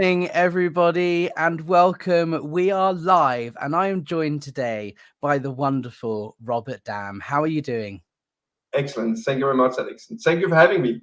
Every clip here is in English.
morning, everybody, and welcome. We are live, and I am joined today by the wonderful Robert Dam. How are you doing? Excellent. Thank you very much, Alex. And thank you for having me.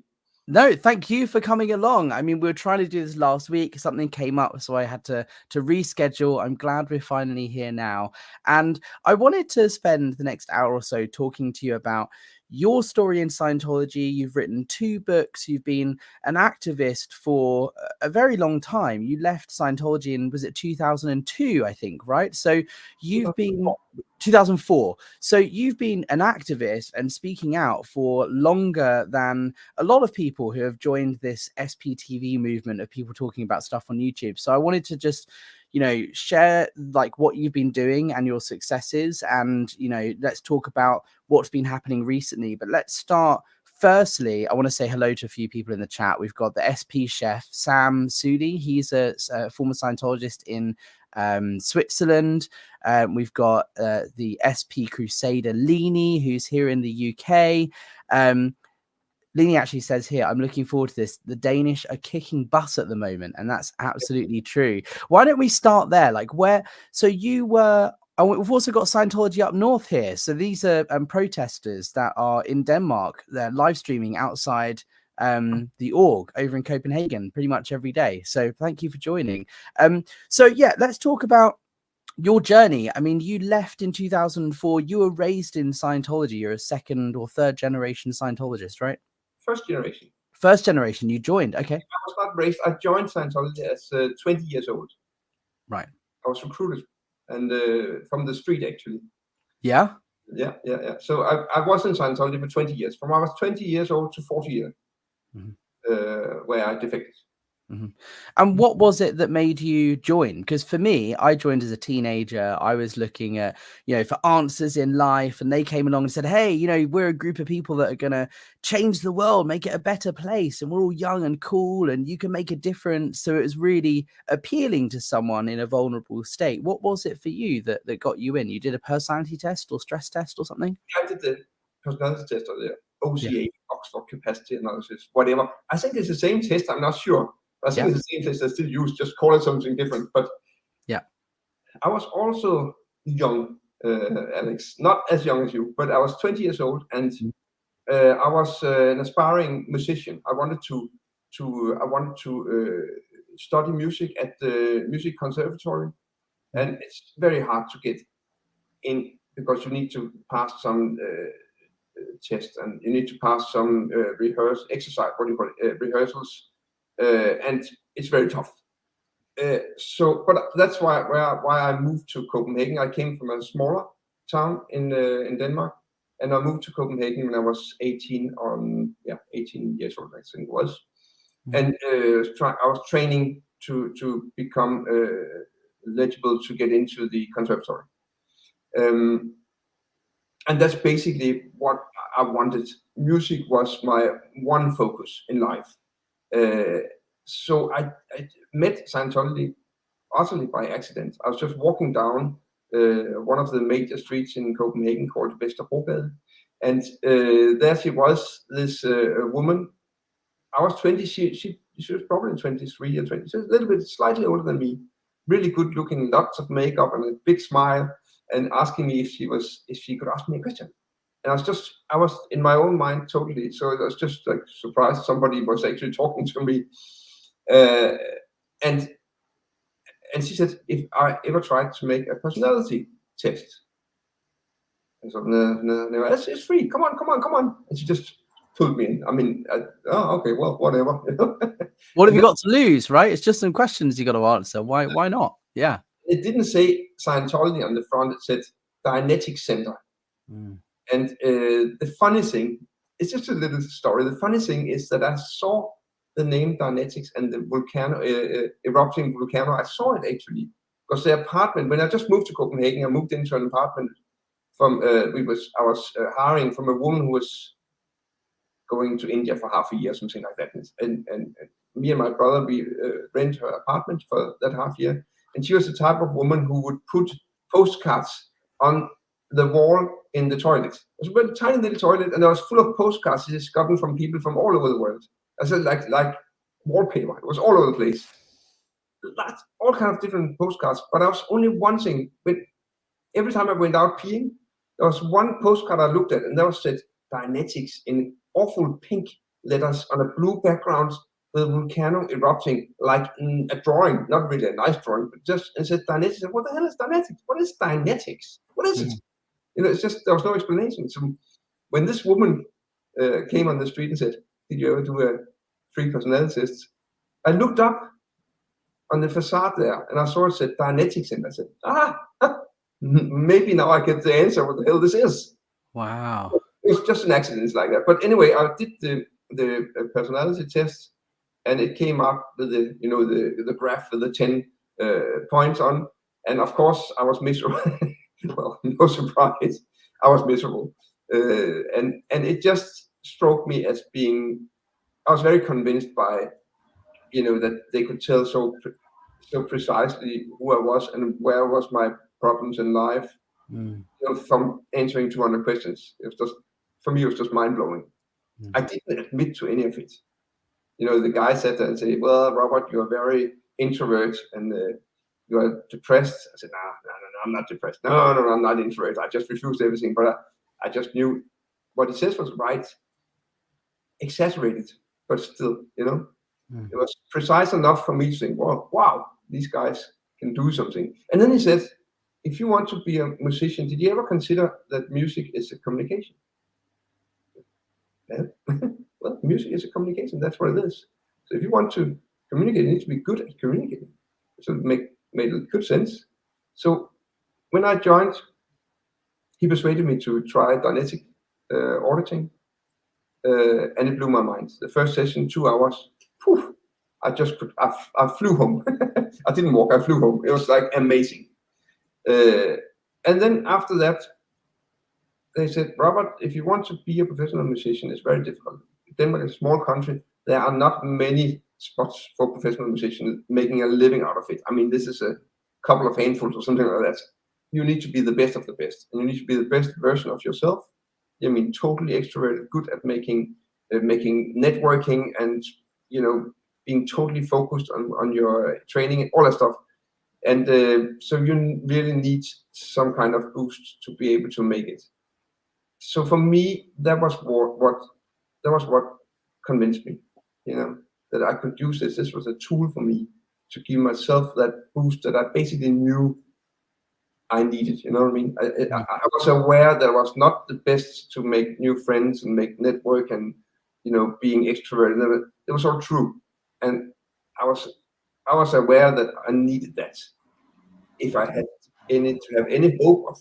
No, thank you for coming along. I mean, we were trying to do this last week. Something came up, so I had to reschedule. I'm glad we're finally here now. And I wanted to spend the next hour or so talking to you about your story in Scientology. You've written 2 books. You've been an activist for a very long time. You left Scientology in, was it 2002, I think, right? So you've been 2004. So you've been an activist and speaking out for longer than a lot of people who have joined this SPTV movement of people talking about stuff on YouTube. So I wanted to just, share like what you've been doing and your successes, and, let's talk about what's been happening recently. But let's start. Firstly, I want to say hello to a few people in the chat. We've got the SP chef, Sam Sudi. He's a former Scientologist in Switzerland. We've got the SP Crusader, Lini, who's here in the UK. Lini actually says here, I'm looking forward to this. The Danish are kicking butt at the moment, and that's absolutely true. Why don't we start there? Like so you were, and we've also got Scientology up north here. So these are protesters that are in Denmark. They're live streaming outside the org over in Copenhagen pretty much every day. So thank you for joining. So yeah, let's talk about your journey. I mean, you left in 2004. You were raised in Scientology. You're a 2nd or 3rd generation Scientologist, right? First generation. First generation. You joined. Okay. I was not raised. I joined Scientology as 20 years old. Right. I was recruited, and from the street, actually. Yeah. Yeah. So I was in Scientology for 20 years. From I was 20 years old to 40 years, where I defected. And what was it that made you join? Because for me, I joined as a teenager. I was looking at, for answers in life, and they came along and said, hey, we're a group of people that are going to change the world, make it a better place. And we're all young and cool, and you can make a difference. So it was really appealing to someone in a vulnerable state. What was it for you that got you in? You did a personality test or stress test or something? I did the personality test or the OCA, Oxford Capacity Analysis, whatever. I think it's the same test. I'm not sure. I think it's the same test I still use, just call it something different. But yeah, I was also young, Alex, not as young as you, but I was 20 years old, and I was an aspiring musician. I wanted to study music at the music conservatory, and it's very hard to get in because you need to pass some tests, and you need to pass some rehearsals. And it's very tough. But that's why I moved to Copenhagen. I came from a smaller town in Denmark, and I moved to Copenhagen when I was 18 years old, I think it was. And I was training to become eligible to get into the conservatory. And that's basically what I wanted. Music was my one focus in life. So I met Scientology utterly by accident. I was just walking down one of the major streets in Copenhagen called Defector, and there she was, this woman. I was 20. She was probably 23 or 20. She was a little bit slightly older than me. Really good looking, lots of makeup and a big smile, and asking me if she could ask me a question. And I was in my own mind totally. So I was just like surprised somebody was actually talking to me. And she said, if I ever tried to make a personality test. I said, no, it's free. Come on. And she just pulled me in. I mean, okay, well, whatever. What have you got to lose, right? It's just some questions you got to answer. Why not? Yeah. It didn't say Scientology on the front. It said Dianetics Center. And the funny thing, it's just a little story. The funny thing is that I saw the name Dianetics and the erupting volcano. I saw it actually because the apartment, when I just moved to Copenhagen, I moved into an apartment from I was hiring from a woman who was going to India for half a year, something like that. And me and my brother, we rent her apartment for that half year. And she was the type of woman who would put postcards on the wall in the toilet. It was a tiny little toilet, and it was full of postcards she's gotten from people from all over the world. I said like wallpaper. It was all over the place. all kind of different postcards, but I was only one thing. Every time I went out peeing, there was one postcard I looked at, and that was said Dianetics in awful pink letters on a blue background with a volcano erupting, like a drawing, not really a nice drawing, but just, and said Dianetics. What the hell is Dianetics? What is Dianetics? What is it? It's just, there was no explanation. So when this woman came on the street and said, "Did you ever do a 3 personality test?" I looked up on the facade there, and I saw it said Dianetics, and I said, maybe now I get the answer what the hell this is. Wow. It was just an accident, it's like that. But anyway, I did the personality test, and it came up with the graph with the 10 points on, and of course I was miserable. Well, no surprise, I was miserable, and it just struck me as being. I was very convinced by, that they could tell so precisely who I was and where was my problems in life, from answering 200 questions. It was just, for me, it was just mind blowing. I didn't admit to any of it. The guy sat there and said, "Well, Robert, you are very introvert and you are depressed." I said, No, I'm not depressed. No, I'm not introvert. I just refused everything. But I just knew what he says was right, exaggerated, but still, it was precise enough for me to think, well, wow, these guys can do something. And then he said, "If you want to be a musician, did you ever consider that music is a communication?" Yeah. Well, music is a communication. That's what it is. So if you want to communicate, you need to be good at communicating. So it made good sense. So when I joined, he persuaded me to try Dianetic auditing, and it blew my mind. The first session, 2 hours, poof, I flew home. I didn't walk, I flew home. It was like amazing. And then after that, they said, "Robert, if you want to be a professional musician, it's very difficult. Denmark is a small country. There are not many spots for professional musicians making a living out of it. I mean, this is a couple of handfuls or something like that. You need to be the best of the best, and you need to be the best version of yourself. I mean, totally extroverted, good at making networking, and being totally focused on your training and all that stuff. And so you really need some kind of boost to be able to make it." So for me, that was what convinced me, that I could use this. This was a tool for me to give myself that boost that I basically knew I needed. You know what I mean? I was aware that I was not the best to make new friends and make network and being extroverted. It was all true, and I was aware that I needed that if I had to have any hope of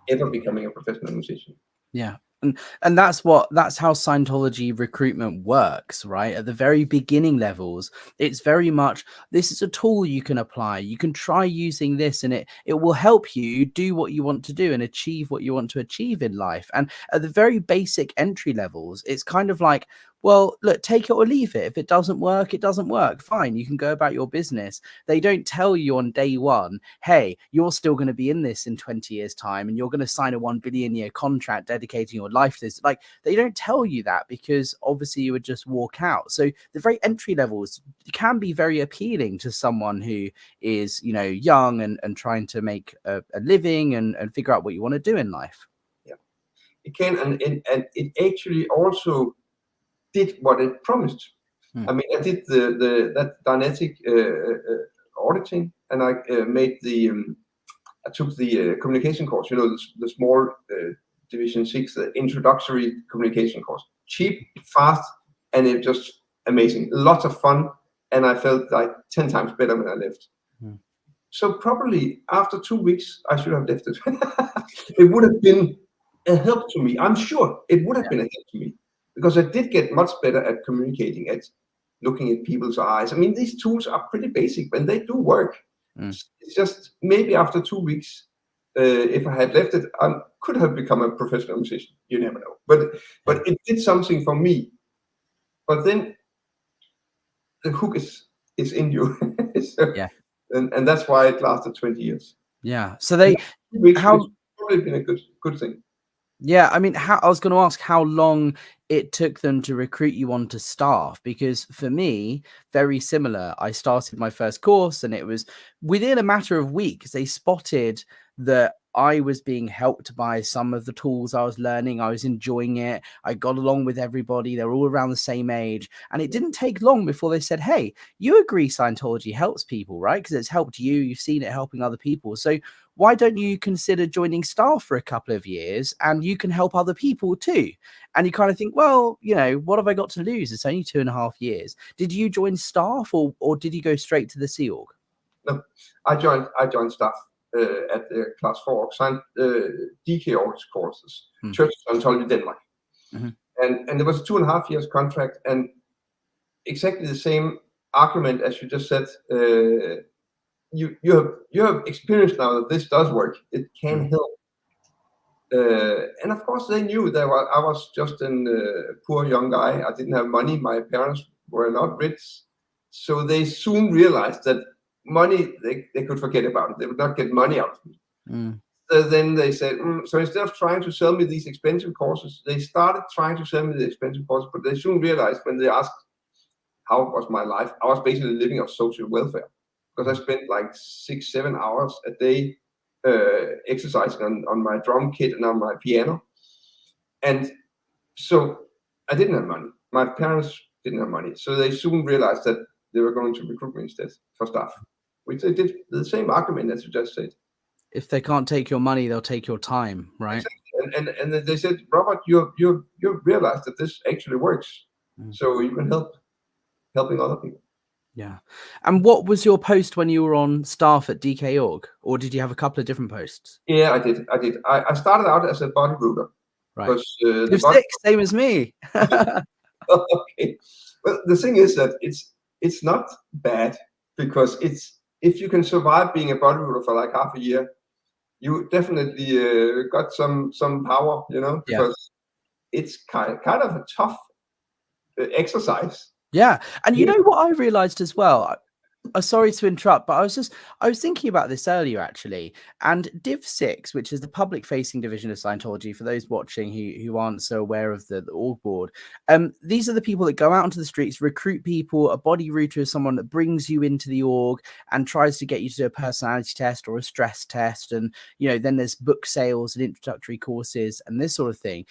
ever becoming a professional musician. Yeah. And that's how Scientology recruitment works, right? At the very beginning levels, it's very much, this is a tool you can apply. You can try using this, and it will help you do what you want to do and achieve what you want to achieve in life. And at the very basic entry levels, it's kind of like, well, look, take it or leave it. If it doesn't work, it doesn't work. Fine, you can go about your business. They don't tell you on day one, hey, you're still going to be in this in 20 years' time, and you're going to sign a 1 billion year contract dedicating your life to this. Like, they don't tell you that, because obviously you would just walk out. So the very entry levels can be very appealing to someone who is, young and trying to make a living and figure out what you want to do in life. Yeah, it can, and it actually also did what it promised. I mean, I did that Dianetic auditing, and I I took the communication course. The small Division 6, the introductory communication course. Cheap, fast, and it just amazing. Lots of fun, and I felt like 10 times better when I left. So probably after 2 weeks, I should have left it. It would have been a help to me. I'm sure it would have been a help to me, because I did get much better at communicating, at looking at people's eyes. I mean, these tools are pretty basic, and they do work. It's just maybe after 2 weeks, if I had left it, I could have become a professional musician. You never know. But it did something for me. But then the hook is in you. So, yeah. And that's why it lasted 20 years. Yeah. So it's probably been a good thing. Yeah, I mean, I was going to ask, how long it took them to recruit you onto staff? Because for me, very similar. I started my first course and it was within a matter of weeks, they spotted that I was being helped by some of the tools I was learning. I was enjoying it. I got along with everybody. They were all around the same age. And it didn't take long before they said, hey, you agree Scientology helps people, right? Because it's helped you. You've seen it helping other people. So why don't you consider joining staff for a couple of years and you can help other people too? And you kind of think, well, you know, what have I got to lose? It's only 2.5 years. Did you join staff or did you go straight to the Sea Org? No, I joined staff at the class 4 DK courses, Church of Scientology Denmark. And there was a 2.5 years contract, and exactly the same argument as you just said. You have experience now that this does work. It can help. And of course they knew that I was just a poor young guy. I didn't have money. My parents were not rich. So they soon realized that money, they could forget about it. They would not get money out of me. So then they said, so instead of trying to sell me these expensive courses, they started trying to sell me the expensive courses, but they soon realized when they asked how was my life, I was basically living off social welfare, because I spent like 6-7 hours a day exercising on my drum kit and on my piano. And so I didn't have money. My parents didn't have money. So they soon realized that they were going to recruit me instead for staff, which they did the same argument as you just said. If they can't take your money, they'll take your time, right? Exactly. And they said, Robert, you realized that this actually works. So you can helping other people. Yeah. And what was your post when you were on staff at DK Org? Or did you have a couple of different posts? Yeah, I did. I started out as a body router. Right. You're 6, same as me. Okay. Well, the thing is that it's not bad, because if you can survive being a body router for like half a year, you definitely got some power, you know, because it's kind of a tough exercise. Yeah. And you know what I realized as well? Sorry to interrupt, but I was thinking about this earlier actually. And Div 6, which is the public facing division of Scientology, for those watching who aren't so aware of the org board, these are the people that go out into the streets, recruit people. A body router is someone that brings you into the org and tries to get you to do a personality test or a stress test. And, you know, then there's book sales and introductory courses and this sort of thing.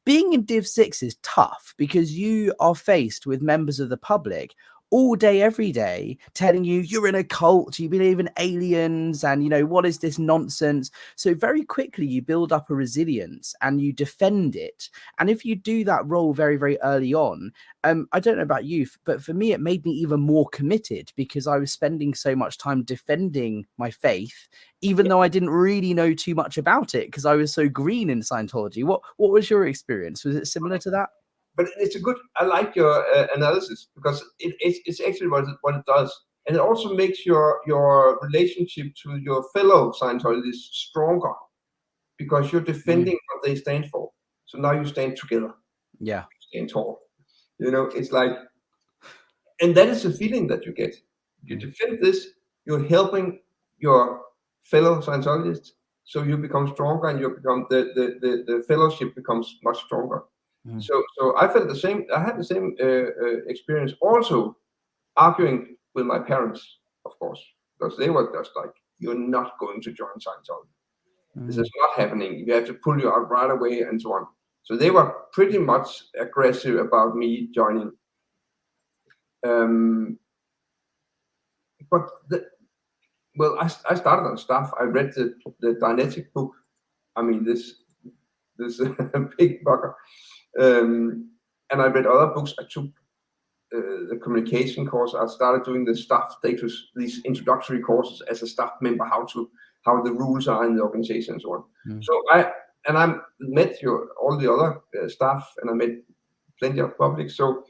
Being in Div 6 is tough because you are faced with members of the public all day, every day, telling you you're in a cult, you believe in aliens, and, you know, what is this nonsense? So very quickly you build up a resilience and you defend it. And if you do that role very, very early on, I don't know about you, but for me, it made me even more committed because I was spending so much time defending my faith, even though I didn't really know too much about it because I was so green in Scientology. What was your experience? Was it similar to that? But it's I like your analysis, because it's actually what it does. And it also makes your relationship to your fellow Scientologists stronger, because you're defending what they stand for. So now you stand together. Yeah. You stand tall. You know, it's like, and that is the feeling that you get. You defend this, you're helping your fellow Scientologists, so you become stronger, and you become the fellowship becomes much stronger. So I felt the same. I had the same experience. Also, arguing with my parents, of course, because they were just like, "You're not going to join Scientology. This is not happening. You have to pull you out right away," and so on. So they were pretty much aggressive about me joining. But I started on staff. I read the Dianetic book. I mean, this big bugger. And I read other books. I took the communication course. I started doing the staff status, these introductory courses as a staff member, how the rules are in the organization and so on. So I met all the other staff, and I met plenty of public. So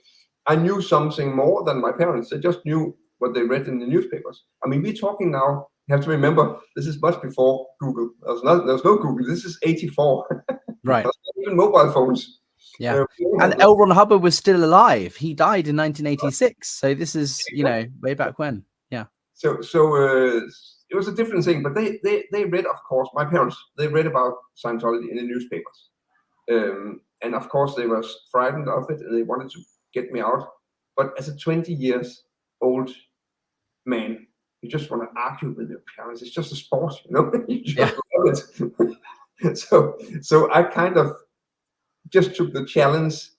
I knew something more than my parents. They just knew what they read in the newspapers. I mean, we're talking now. You have to remember, this is much before Google. There was no Google. This is 1984. Right. There's not even mobile phones. Yeah. And L. Ron Hubbard was still alive. He died in 1986. So this is, you know, way back when. Yeah. So it was a different thing, but they read, of course, my parents, they read about Scientology in the newspapers. and of course they were frightened of it and they wanted to get me out. But as a 20 years old man, you just want to argue with your parents. It's just a sport, you know. You just love it. So I kind of just took the challenge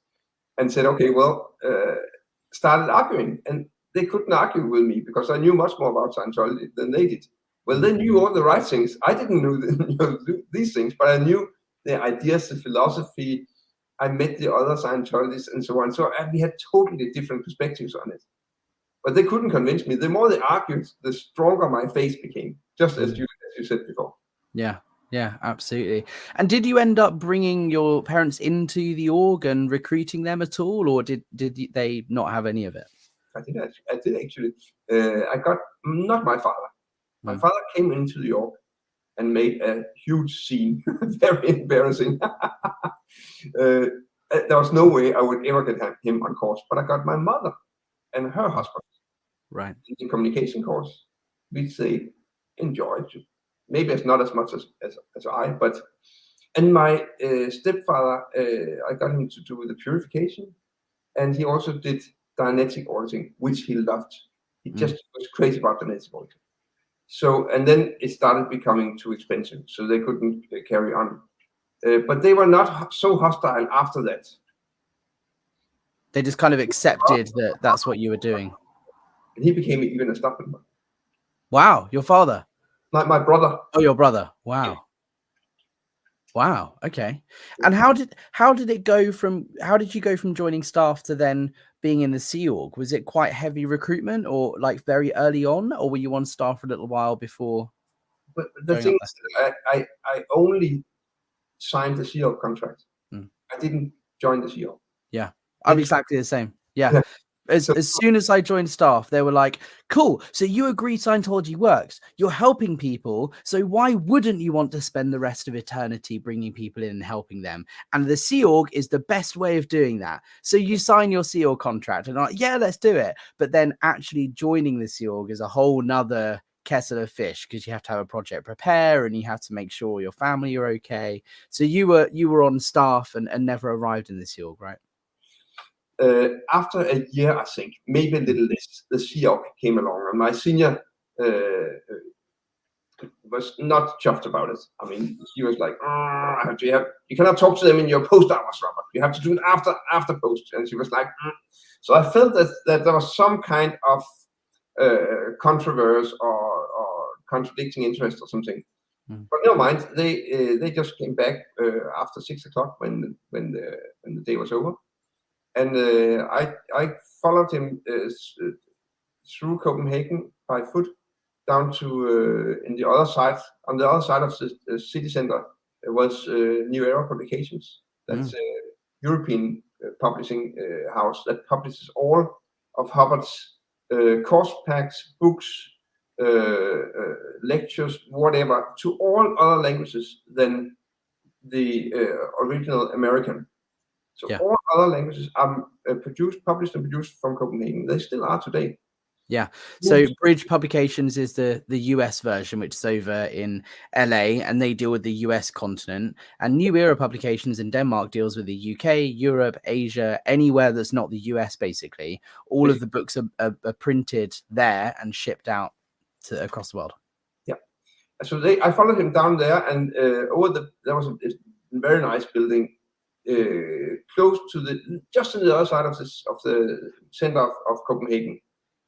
and said, okay, well, started arguing, and they couldn't argue with me because I knew much more about Scientology than they did. Well, they knew all the right things. I didn't know these things, but I knew the ideas, the philosophy. I met the other Scientologists and so on. So we had totally different perspectives on it. But they couldn't convince me. The more they argued, the stronger my face became, just as you said before. Yeah, absolutely. And did you end up bringing your parents into the org and recruiting them at all, or did they not have any of it? I did actually. I got, not my father. My father came into the org and made a huge scene, very embarrassing. There was no way I would ever get him on course, but I got my mother and her husband in the communication course, which they enjoyed. Maybe it's not as much as I, but, and my stepfather, I got him to do the purification, and he also did Dianetic auditing, which he loved. He just was crazy about Dianetic auditing. So, and then it started becoming too expensive, so they couldn't carry on. But they were not so hostile after that. They just kind of accepted that that's what you were doing. And he became even a staff member. Wow, your father? My brother. Oh, your brother. Wow. Wow. Okay. And how did it go from, how did you go from joining staff to then being in the Sea Org? Was it quite heavy recruitment or like very early on, or were you on staff for a little while before? But the thing is, I only signed the Sea Org contract. I didn't join the Sea Org. Yeah. I'm exactly the same. Yeah. As soon as I joined staff, they were like, cool, so you agree Scientology works. You're helping people. So why wouldn't you want to spend the rest of eternity bringing people in and helping them? And the Sea Org is the best way of doing that. So you sign your Sea Org contract and like, yeah, let's do it. But then actually joining the Sea Org is a whole nother kettle of fish, because you have to have a project prepare and you have to make sure your family are okay. So you were on staff and never arrived in the Sea Org, right? After a year, I think, maybe a little less, the Sea Org came along, and my senior was not chuffed about it. I mean, he was like, you cannot talk to them in your post hours, Robert. You have to do it after post. And she was like, So I felt that there was some kind of controversy or contradicting interest or something. But never mind, they just came back after 6 o'clock when the day was over. And I followed him through Copenhagen by foot down to on the other side of the city center. There was New Era Publications. That's a European publishing house that publishes all of Hubbard's course packs, books, lectures, whatever, to all other languages than the original American. So all other languages are published and produced from Copenhagen. They still are today. Yeah. So Bridge Publications is the US version, which is over in LA, and they deal with the US continent. And New Era Publications in Denmark deals with the UK, Europe, Asia, anywhere that's not the US, basically. All of the books are printed there and shipped out to across the world. Yeah. So I followed him down there, and there was a very nice building close to just on the other side of the center of Copenhagen,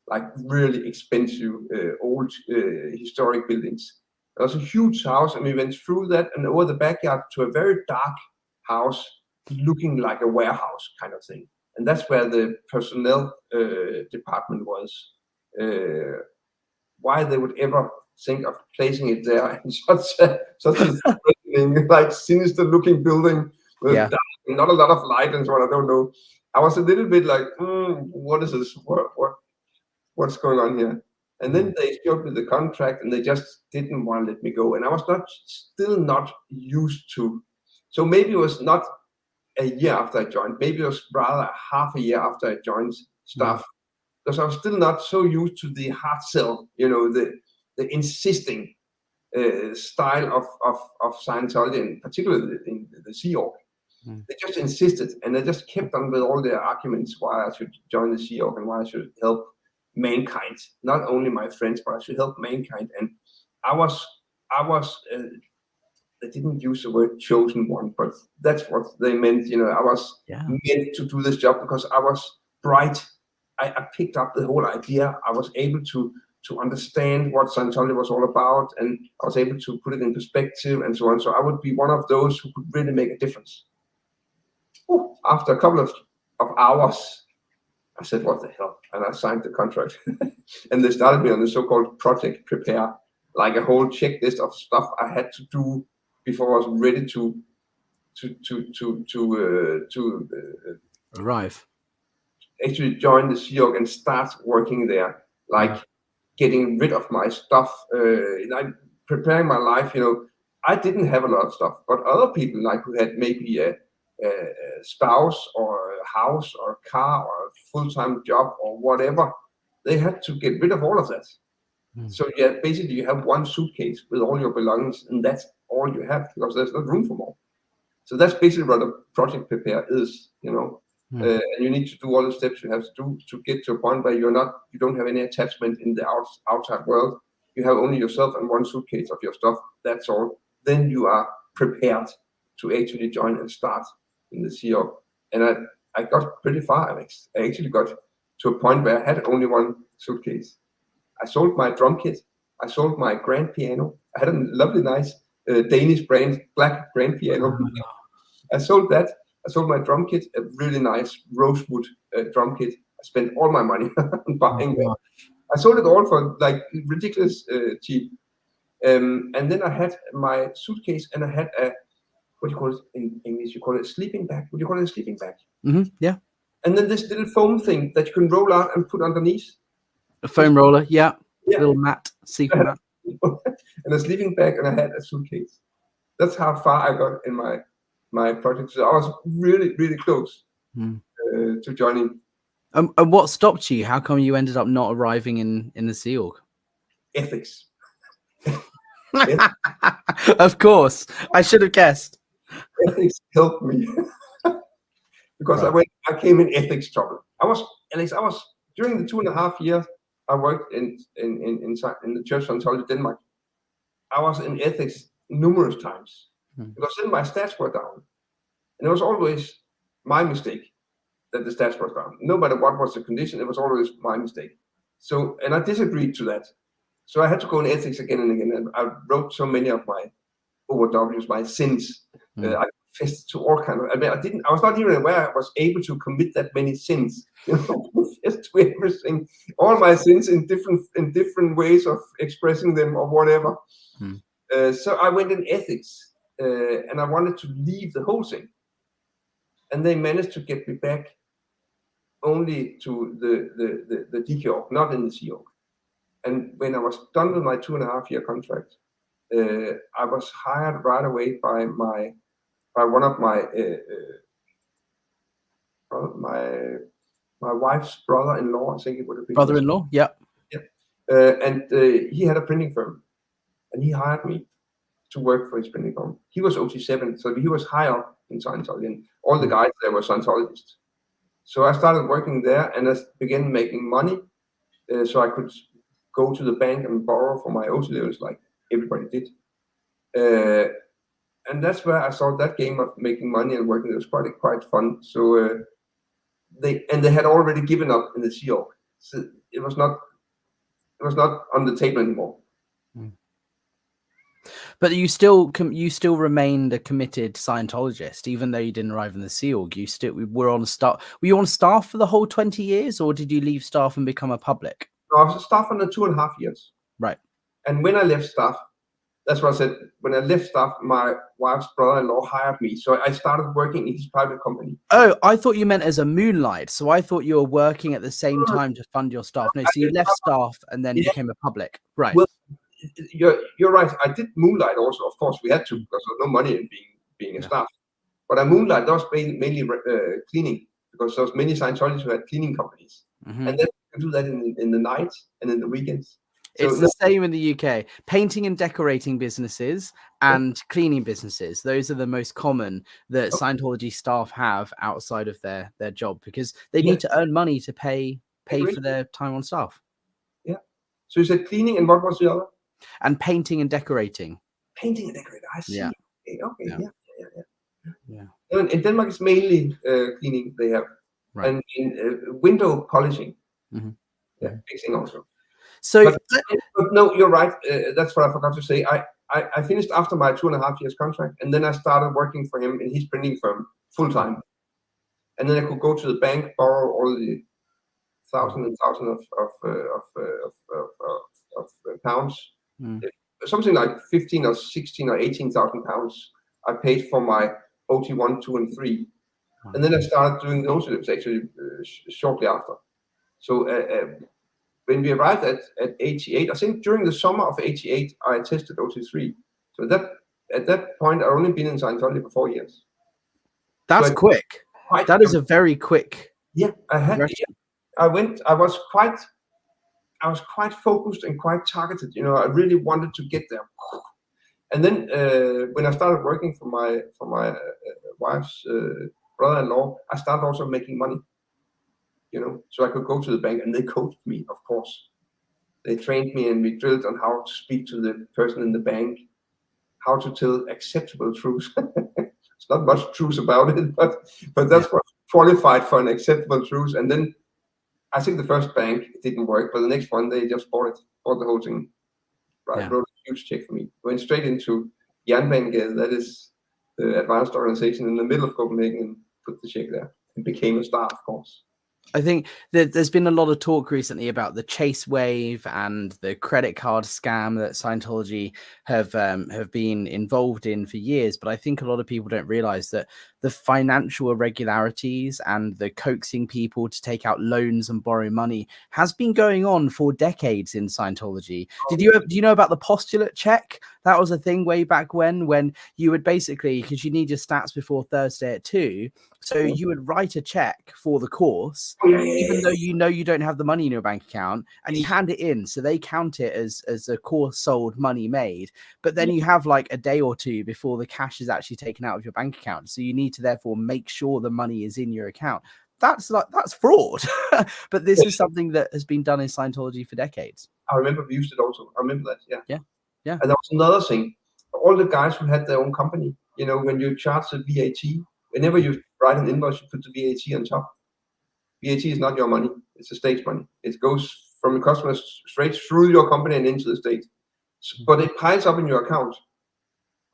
like really expensive old historic buildings. There was a huge house, and we went through that and over the backyard to a very dark house looking like a warehouse kind of thing. And that's where the personnel department was. Why they would ever think of placing it there in such a like sinister looking building with not a lot of light and so on, I don't know. I was a little bit like, what is this? What's going on here? And then they showed me the contract, and they just didn't want to let me go. And I was still not used to. So maybe it was not a year after I joined. Maybe it was rather half a year after I joined staff, because I was still not so used to the hard sell, the insisting style of Scientology, and particularly in the Sea Org. They just insisted, and they just kept on with all their arguments why I should join the Sea Org and why I should help mankind, not only my friends, but I should help mankind. And I was they didn't use the word chosen one, but that's what they meant. You know, I was meant to do this job because I was bright. I picked up the whole idea. I was able to understand what Scientology was all about, and I was able to put it in perspective and so on. So I would be one of those who could really make a difference. After a couple of hours, I said, what the hell? And I signed the contract. And they started me on the so-called project prepare, like a whole checklist of stuff I had to do before I was ready to arrive. Actually join the Sea Org and start working there, like getting rid of my stuff, like preparing my life. You know, I didn't have a lot of stuff, but other people, like who had maybe a spouse or a house or a car or a full-time job or whatever, they had to get rid of all of that. So yeah, basically you have one suitcase with all your belongings, and that's all you have because there's not room for more. So that's basically what a project prepare is, you know. And you need to do all the steps you have to do to get to a point where you don't have any attachment in the outside world. You have only yourself and one suitcase of your stuff. That's all. Then you are prepared to actually join and start in the Sea Org. And I got pretty far. I actually got to a point where I had only one suitcase. I sold my drum kit. I sold my grand piano. I had a lovely, nice Danish brand, black grand piano. I sold that. I sold my drum kit, a really nice rosewood drum kit. I spent all my money on buying that. I sold it all for like ridiculous cheap. And then I had my suitcase, and I had a, what do you call it in English? You call it a sleeping bag. Would you call it a sleeping bag? Yeah. And then this little foam thing that you can roll out and put underneath. A foam roller, yeah. Little mat, sleeping mat. And a sleeping bag, and I had a suitcase. That's how far I got in my project. So I was really, really close to joining. And what stopped you? How come you ended up not arriving in the Sea Org? Ethics. Of course, I should have guessed. Ethics helped me because I came in ethics trouble. I was during the 2.5 years I worked in the Church of Scientology Denmark. I was in ethics numerous times because then my stats were down, and it was always my mistake that the stats were down. No matter what was the condition, it was always my mistake. So, and I disagreed to that. So I had to go in ethics again and again, and I wrote so many of my OWs, my sins. I confessed to all kinds of. I mean, I was not even aware I was able to commit that many sins. You know, confess to everything, all my sins in different ways of expressing them or whatever. So I went in ethics, and I wanted to leave the whole thing, and they managed to get me back only to the DK org, not in the Sea Org. And when I was done with my 2.5-year contract, I was hired right away by one of my wife's brother-in-law. I think it would have been brother-in-law. Yeah. And he had a printing firm, and he hired me to work for his printing firm. He was OT7, so he was higher in Scientology, and all the guys there were Scientologists. So I started working there, and I began making money, so I could go to the bank and borrow for my OT levels like everybody did. And that's where I saw that game of making money and working. It was quite fun. So they had already given up in the Sea Org, so it was not on the table anymore. But you still remained a committed Scientologist, even though you didn't arrive in the Sea Org. You still were on staff. Were you on staff for the whole 20 years, or did you leave staff and become a public? No, I was a staff for the 2.5 years. Right. And when I left staff, that's what I said. When I left staff, my wife's brother-in-law hired me, so I started working in his private company. Oh, I thought you meant as a moonlight. So I thought you were working at the same time to fund your staff. No, so you left staff and then became a public. Right. Well, you're right. I did moonlight also. Of course, we had to because there was no money in being a staff. But I moonlight. That was mainly cleaning, because there was many Scientologists who had cleaning companies, and then you can do that in the night and in the weekends. It's the same in the UK. Painting and decorating businesses and cleaning businesses. Those are the most common that Scientology staff have outside of their job, because they need to earn money to pay for their time on staff. Yeah. So you said cleaning, and what was the other? And painting and decorating. Painting and decorating. I see. Yeah. Okay. Yeah. In Denmark, it's mainly cleaning they have, and in window polishing. Yeah, fixing also. So, but no, you're right. That's what I forgot to say. I finished after my 2.5 years contract, and then I started working for him in his printing firm full time. And then I could go to the bank, borrow all the thousands and thousands of pounds, something like 15 or 16 or 18,000 pounds. I paid for my OT1, 2, and 3, and then I started doing those slips actually shortly after. So when we arrived at 88, I think during the summer of 88, I tested OT3. So at that point, I'd only been in Scientology for 4 years. That's quick. That is a very quick. Yeah, I was quite focused and quite targeted. You know, I really wanted to get there. And then when I started working for my wife's brother-in-law, I started also making money. You know, so I could go to the bank, and they coached me, of course. They trained me, and we drilled on how to speak to the person in the bank, how to tell acceptable truths. It's not much truth about it, but that's what qualified for an acceptable truth. And then I think the first bank, it didn't work, but the next one, they just bought the whole thing. Right, wrote a huge check for me. Went straight into Jernbanegade, that is the advanced organization in the middle of Copenhagen, and put the check there, and became a star, of course. I think that there's been a lot of talk recently about the Chase wave and the credit card scam that Scientology have been involved in for years. But I think a lot of people don't realize that the financial irregularities and the coaxing people to take out loans and borrow money has been going on for decades in Scientology. Do you know about the postulate check? That was a thing way back when you would basically, because you need your stats before Thursday at 2, so you would write a check for the course, even though you know you don't have the money in your bank account, and you hand it in, so they count it as a course sold, money made. But then you have like a day or two before the cash is actually taken out of your bank account, so you need to therefore make sure the money is in your account. That's fraud. But this is something that has been done in Scientology for decades. I remember we used it also. I remember that. Yeah. And there was another thing. All the guys who had their own company, you know, when you charge the VAT, whenever you write an invoice, you put the VAT on top. VAT is not your money; it's the state's money. It goes from the customer straight through your company and into the state. But it piles up in your account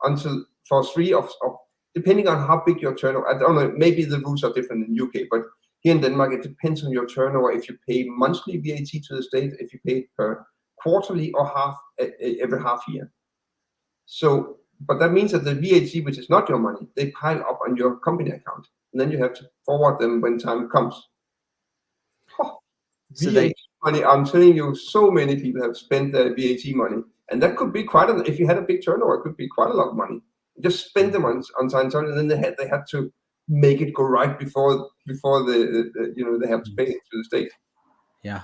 until for 3 of depending on how big your turnover. I don't know. Maybe the rules are different in UK, but here in Denmark, it depends on your turnover. If you pay monthly VAT to the state, if you pay it per quarterly or every half year. So, but that means that the VAT, which is not your money, they pile up on your company account, and then you have to forward them when time comes. So VAT money, I'm telling you, so many people have spent their VAT money, and that could be quite a, if you had a big turnover, it could be quite a lot of money. Just spend them on Scientology, and then they had to make it go right before they have to pay it to the state. Yeah.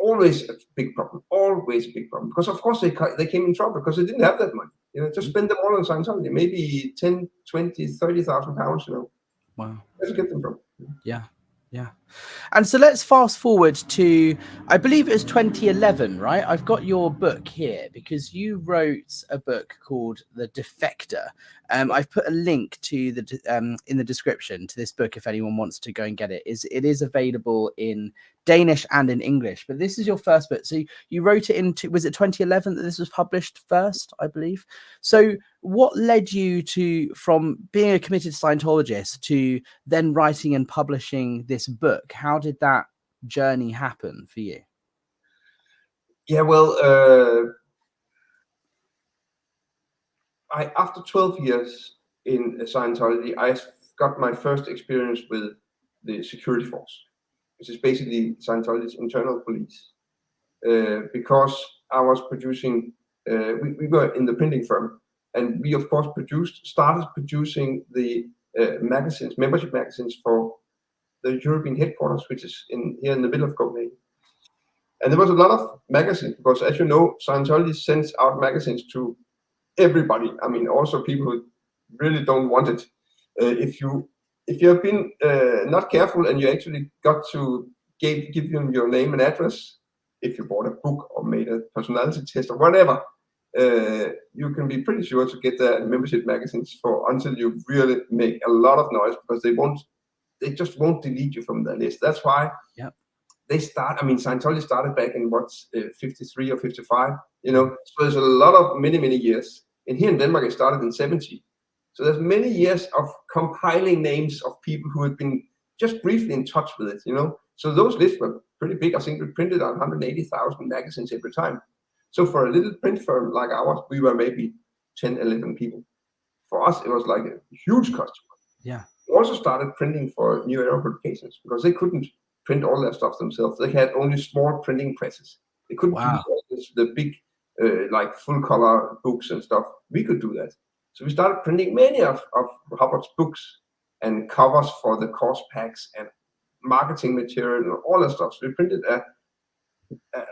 Always a big problem. Always a big problem. Because of course they came in trouble because they didn't have that money. You know, just spend them all on Scientology. Maybe 10, 20, 30,000 pounds. You know. Wow. Where'd you get them from? Yeah. Yeah. And so let's fast forward to, I believe it was 2011, right? I've got your book here because you wrote a book called The Defector. I've put a link to the in the description to this book if anyone wants to go and get it. It is available in Danish and in English, but this is your first book. So you wrote it was it 2011 that this was published first, I believe? So what led you from being a committed Scientologist to then writing and publishing this book? How did that journey happen for you? Yeah, well, after 12 years in Scientology, I got my first experience with the security force, which is basically Scientology's internal police. Because I was producing, we were in the printing firm, and we of course started producing the magazines, membership magazines for the European headquarters, which is here in the middle of Copenhagen. And there was a lot of magazines, because as you know, Scientology sends out magazines to everybody. I mean, also people who really don't want it. If you have been not careful and you actually got to give them your name and address, if you bought a book or made a personality test or whatever, you can be pretty sure to get the membership magazines until you really make a lot of noise, because they just won't delete you from the list. That's why Scientology started back in 53 or 55, so there's a lot of many years. And here in Denmark, it started in 70. So there's many years of compiling names of people who had been just briefly in touch with it, So those lists were pretty big. I think we printed on 180,000 magazines every time. So for a little print firm like ours, we were maybe 10, 11 people. For us, it was like a huge customer. Yeah. We also started printing for New Era publications, because they couldn't print all their stuff themselves. They had only small printing presses. They couldn't do the big, like full color books and stuff. We could do that. So we started printing many of Hubbard's books and covers for the course packs and marketing material and all that stuff. So we printed a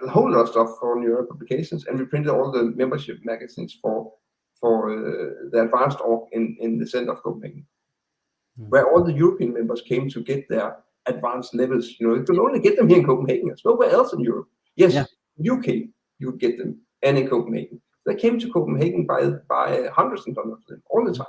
whole lot of stuff for New Era publications, and we printed all the membership magazines for the advanced org in the center of Copenhagen, where all the European members came to get their advanced levels. You could only get them here in Copenhagen. There's nowhere else in Europe. Yes, UK, you could get them, and in Copenhagen. They came to Copenhagen by hundreds and hundreds of them all the time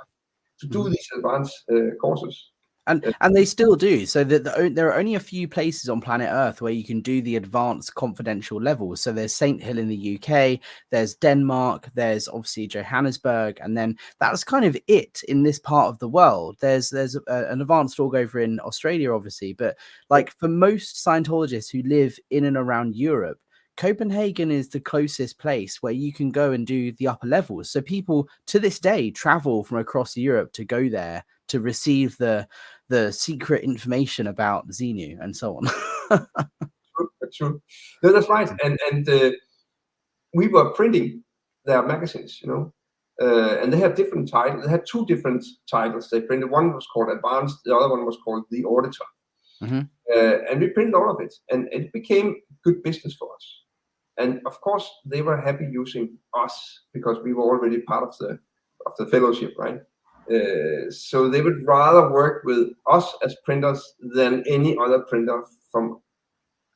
to do these advanced courses. And they still do. So that there are only a few places on planet Earth where you can do the advanced confidential levels. So there's St. Hill in the UK, there's Denmark, there's obviously Johannesburg, and then that's kind of it in this part of the world. There's an advanced org over in Australia, obviously, but like for most Scientologists who live in and around Europe, Copenhagen is the closest place where you can go and do the upper levels. So people to this day travel from across Europe to go there to receive the secret information about Xenu and so on. True. No, that's right. And we were printing their magazines, and they had different titles. They had two different titles. They printed, one was called Advanced, the other one was called The Auditor. And we printed all of it, and it became good business for us. And of course, they were happy using us because we were already part of the fellowship, right? So they would rather work with us as printers than any other printer from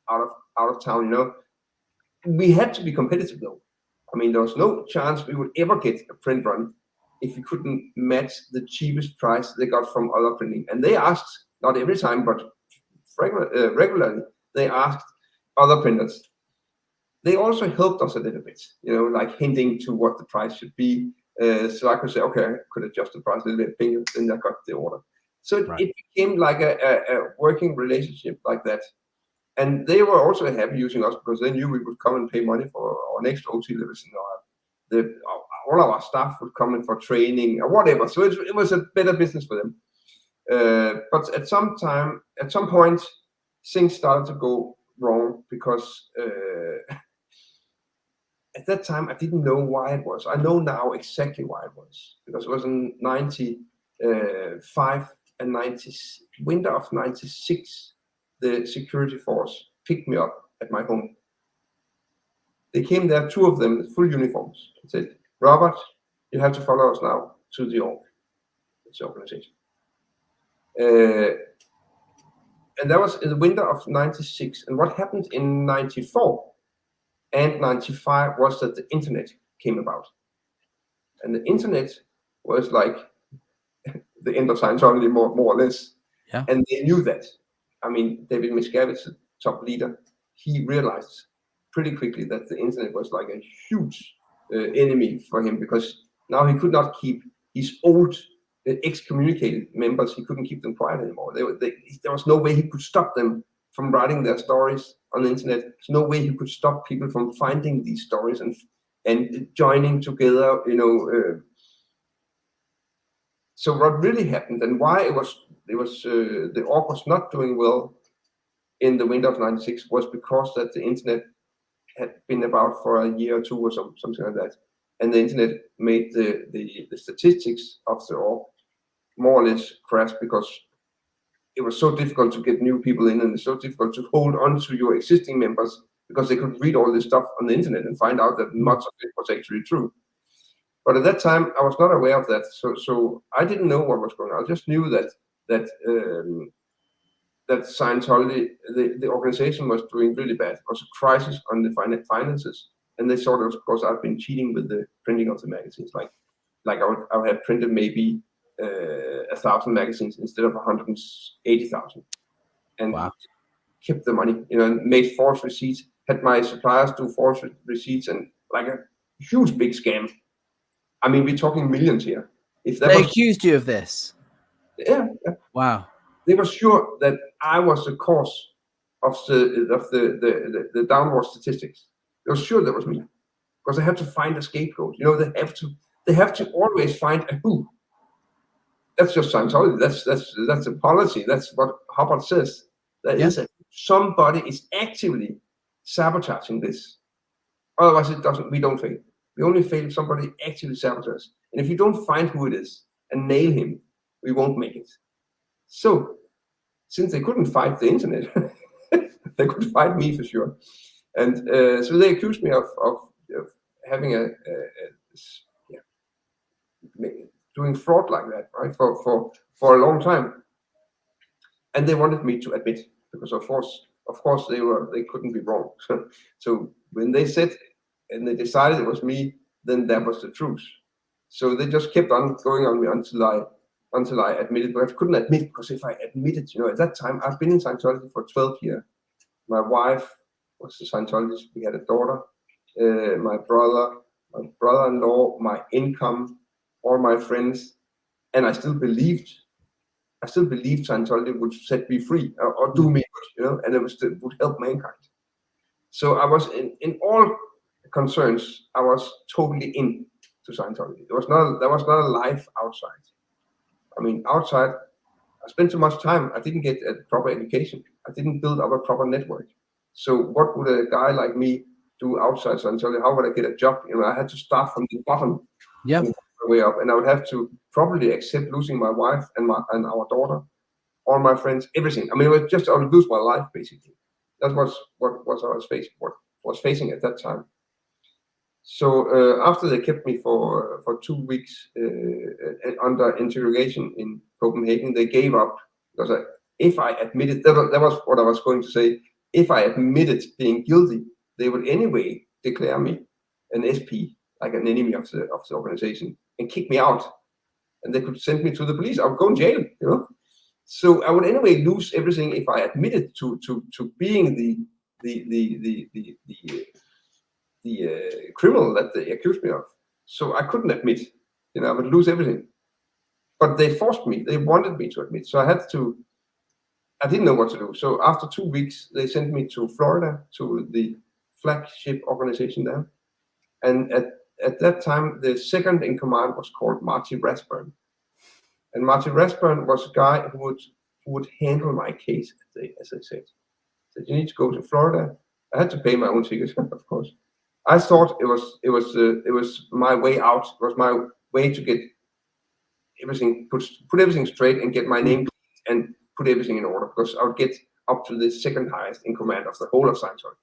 out of town. We had to be competitive though. I mean, there was no chance we would ever get a print run if we couldn't match the cheapest price they got from other printing. And they asked, not every time, but regularly, they asked other printers. They also helped us a little bit, like hinting to what the price should be. So I could say, okay, I could adjust the price a little bit, then I got the order. So it became like a working relationship like that. And they were also happy using us because they knew we would come and pay money for our next OT levels. All of our staff would come in for training or whatever. So it was a better business for them. But at some point, things started to go wrong because at that time, I didn't know why it was. I know now exactly why it was, because it was in 95 and winter of 96, the security force picked me up at my home. They came there, two of them, with full uniforms, and said, Robert, you have to follow us now to the org. It's the organization. And that was in the winter of 96. And what happened in 94 and 95 was that the internet came about. And the internet was like the end of Scientology, more or less. Yeah. And they knew that. I mean, David Miscavige, the top leader, he realized pretty quickly that the internet was like a huge enemy for him, because now he could not keep his old excommunicated members, he couldn't keep them quiet anymore. There was no way he could stop them from writing their stories on the internet. There's no way he could stop people from finding these stories and joining together, So what really happened and why it was the org was not doing well in the winter of 96 was because that the internet had been about for a year or two or something like that. And the internet made the statistics of the org more or less crash, because it was so difficult to get new people in, and it's so difficult to hold on to your existing members because they could read all this stuff on the internet and find out that much of it was actually true. But at that time, I was not aware of that, so I didn't know what was going on. I just knew that Scientology, the organization, was doing really bad. It was a crisis on the finances, and they thought, of course, I've been cheating with the printing of the magazines. Like I would have printed maybe 1,000 magazines instead of 180,000, and Wow. kept the money, and made false receipts. Had my suppliers do false receipts, and like a huge big scam. I mean, we're talking millions here. If that They was, accused you of this. yeah. Wow. They were sure that I was the cause of the downward statistics. They were sure that was me, because they had to find a scapegoat. They have to always find a who. That's just Scientology. That's a policy. That's what Hubbard says. That is somebody is actively sabotaging this. Otherwise, it doesn't. We don't fail. We only fail if somebody actively sabotages. And if you don't find who it is and nail him, we won't make it. So, since they couldn't fight the internet, they could fight me for sure. And so they accused me of having doing fraud like that, right, for a long time. And they wanted me to admit, because of course they couldn't be wrong. So when they said and they decided it was me, then that was the truth. So they just kept on going on me until I admitted, but I couldn't admit, because if I admitted, at that time, I've been in Scientology for 12 years. My wife was a Scientologist. We had a daughter, my brother-in-law, my income, all my friends, and I still believed Scientology would set me free or do me good, and it would help mankind. So I was in all concerns, I was totally in to Scientology. There was not a life outside. I mean, outside, I spent too much time. I didn't get a proper education. I didn't build up a proper network. So what would a guy like me do outside Scientology? How would I get a job? I had to start from the bottom. Yeah. And work my way up, and I would have to probably accept losing my wife and our daughter, all my friends, everything. I mean, I would lose my life basically. That was what I was facing at that time. So after they kept me for 2 weeks under interrogation in Copenhagen, they gave up, because if I admitted, that was what I was going to say, if I admitted being guilty, they would anyway declare me an SP, like an enemy of the organization, and kick me out, and they could send me to the police. I would go in jail, So I would anyway lose everything if I admitted to being the criminal that they accused me of. So I couldn't admit, I would lose everything. But they forced me. They wanted me to admit. So I didn't know what to do. So after 2 weeks, they sent me to Florida, to the flagship organization there. And at that time, the second in command was called Marty Rathburn. And Marty Rathburn was a guy who would handle my case, as I said. Said, you need to go to Florida. I had to pay my own ticket, of course. I thought it was my way out. It was my way to get everything, put everything straight and get my name and put everything in order, because I would get up to the second highest in command of the whole of Scientology.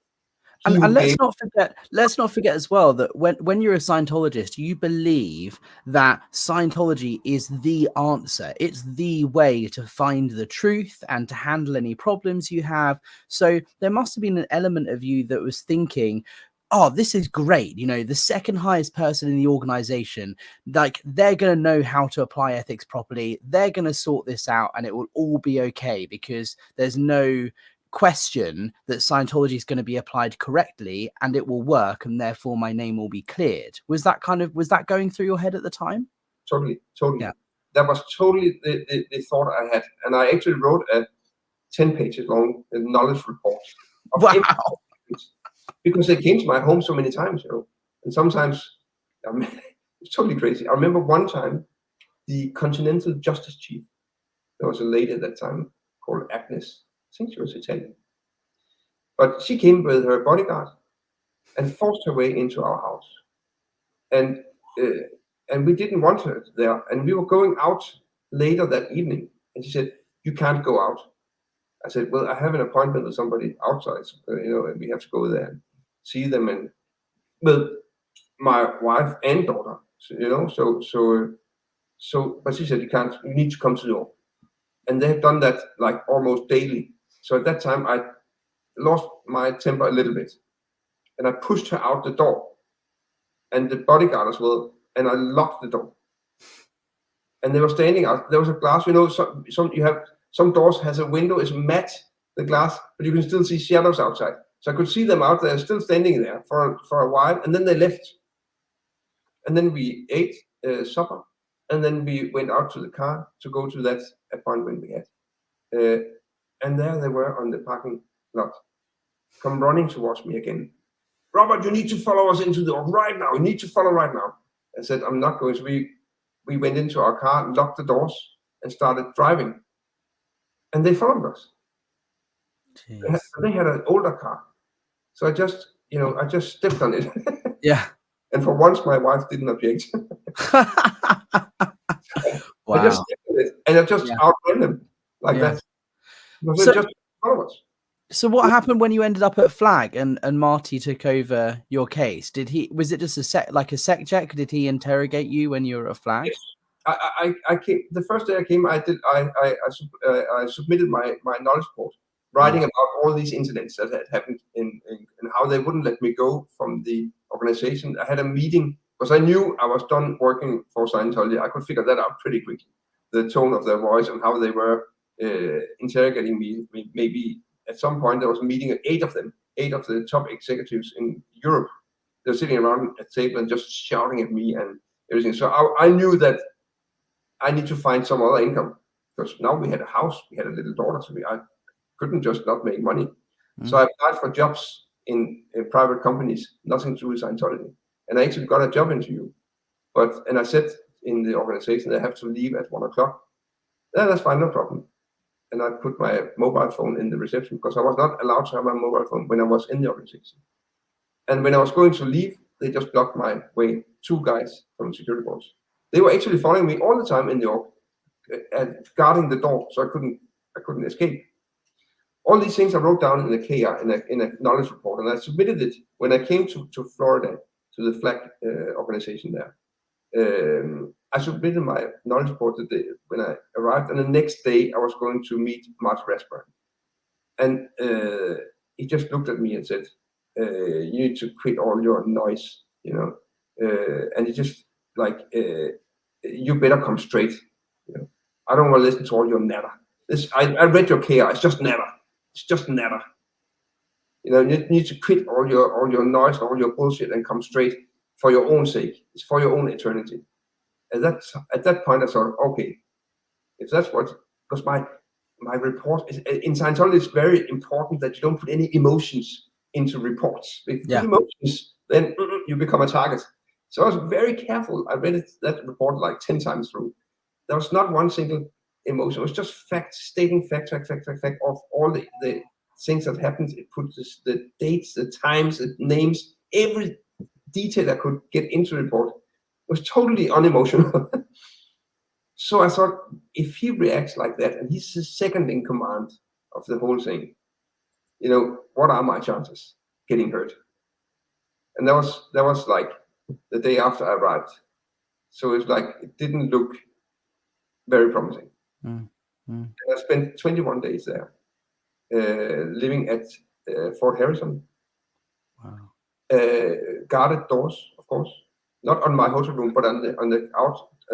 And let's not forget as well that when you're a Scientologist, you believe that Scientology is the answer. It's the way to find the truth and to handle any problems you have. So there must have been an element of you that was thinking, oh, this is great. The second highest person in the organization, like, they're going to know how to apply ethics properly. They're going to sort this out and it will all be okay, because there's no question that Scientology is going to be applied correctly and it will work, and therefore my name will be cleared. Was that going through your head at the time? Totally. Yeah. That was totally the thought I had, and I actually wrote a 10 pages long knowledge report. Wow. Because they came to my home so many times, and sometimes it's totally crazy. I remember one time the Continental Justice Chief, there was a lady at that time called Agnes. I think she was Italian. But she came with her bodyguard and forced her way into our house. And we didn't want her there. And we were going out later that evening. And she said, you can't go out. I said, well, I have an appointment with somebody outside, and we have to go there and see them, and with my wife and daughter, but she said, you need to come to the door. And they have done that like almost daily. So at that time, I lost my temper a little bit, and I pushed her out the door, and the bodyguard as well, and I locked the door. And they were standing out. There was a glass, some doors has a window, it's matte, the glass, but you can still see shadows outside. So I could see them out there, still standing there for a while, and then they left. And then we ate supper, and then we went out to the car to go to that appointment we had. And there they were on the parking lot, come running towards me again. Robert, you need to follow us into the door right now. You need to follow right now. I said, I'm not going. So we went into our car, locked the doors, and started driving. And they followed us. They had an older car. So I just stepped on it. Yeah. And for once, my wife didn't object. Wow. I just stepped on it, and I just outran them like that. Because they just followed us. So what happened when you ended up at Flag and Marty took over your case? Was it just a sec check? Did he interrogate you when you were at Flag? Yes. I came the first day I came. I submitted my knowledge report, writing about all these incidents that had happened and how they wouldn't let me go from the organization. I had a meeting because I knew I was done working for Scientology. I could figure that out pretty quickly. The tone of their voice and how they were interrogating me. Maybe at some point there was a meeting of 8 of the top executives in Europe. They're sitting around at the table and just shouting at me and everything. So I knew that I need to find some other income, because now we had a house, we had a little daughter, so I couldn't just not make money. So I applied for jobs in private companies, nothing to do with Scientology. And I actually got a job interview. And I said in the organization that I have to leave at 1 o'clock. Yeah, that's fine, no problem. And I put my mobile phone in the reception, because I was not allowed to have my mobile phone when I was in the organization. And when I was going to leave, they just blocked my way. 2 guys from the security force. They were actually following me all the time in the org, guarding the door, so I couldn't escape. All these things I wrote down in a KR, in a knowledge report, and I submitted it when I came to Florida, to the Flag organization there. I submitted my knowledge report when I arrived, and the next day I was going to meet Marty Raspberry. And he just looked at me and said, you need to quit all your noise, and he just you better come straight. I don't want to listen to all your natter. I read your KR. It's just natter. It's just natter. You need to quit all your noise, all your bullshit, and come straight for your own sake. It's for your own eternity. And at that point I thought, okay, if that's because my report is in Scientology, it's very important that you don't put any emotions into reports. If you put emotions, then you become a target. So I was very careful. I read that report like 10 times through. There was not one single emotion. It was just facts, stating fact of all the things that happened. It put the dates, the times, the names, every detail I could get into the report. It was totally unemotional. So I thought, if he reacts like that, and he's the second in command of the whole thing, what are my chances getting hurt? And that was like the day after I arrived. So it's like, it didn't look very promising. And I spent 21 days there, living at Fort Harrison. Wow. Guarded doors, of course, not on my hotel room, but on the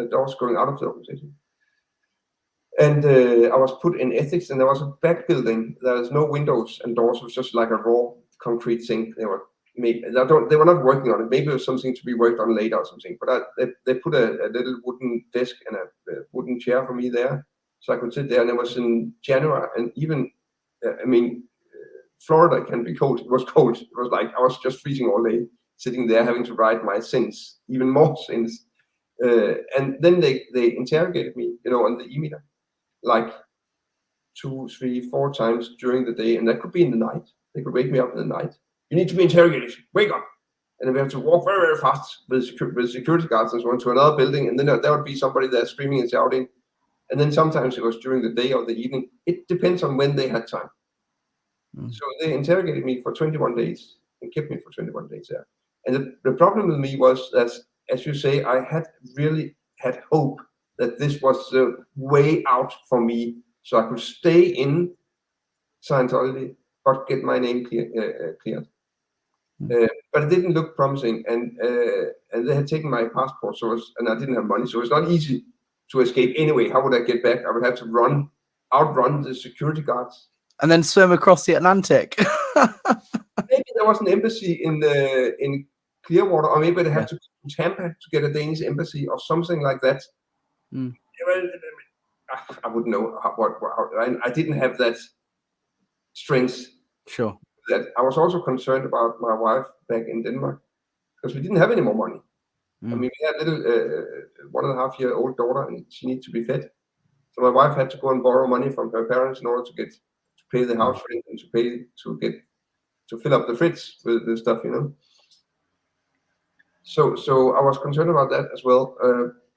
doors going out of the organization. And I was put in ethics, and there was a back building. There was no windows and doors. It was just like a raw concrete thing. They were not working on it. Maybe it was something to be worked on later or something. But they put a little wooden desk and a wooden chair for me there, so I could sit there. And it was in January, and even Florida can be cold. It was cold. It was like I was just freezing all day, sitting there having to write my sins, even more sins. And then they interrogated me, on the e-meter, like 2, 3, 4 times during the day, and that could be in the night. They could wake me up in the night. You need to be interrogated. Wake up! And then we have to walk very, very fast with security guards and so on to another building, and then there would be somebody there screaming and shouting. And then sometimes it was during the day or the evening. It depends on when they had time. So they interrogated me for 21 days and kept me for 21 days there. And the problem with me was that, as you say, I had really had hope that this was the way out for me, so I could stay in Scientology but get my name cleared. But it didn't look promising, and they had taken my passport, and I didn't have money, so it's not easy to escape anyway. How would I get back? I would have to outrun the security guards. And then swim across the Atlantic. Maybe there was an embassy in Clearwater, or maybe they had to go to Tampa to get a Danish embassy or something like that. I wouldn't know I didn't have that strength. Sure. That I was also concerned about my wife back in Denmark, because we didn't have any more money. I mean, we had a little 1.5-year-old daughter, and she needs to be fed. So my wife had to go and borrow money from her parents in order to pay the house rent and to fill up the fridge with the stuff, you know. So I was concerned about that as well.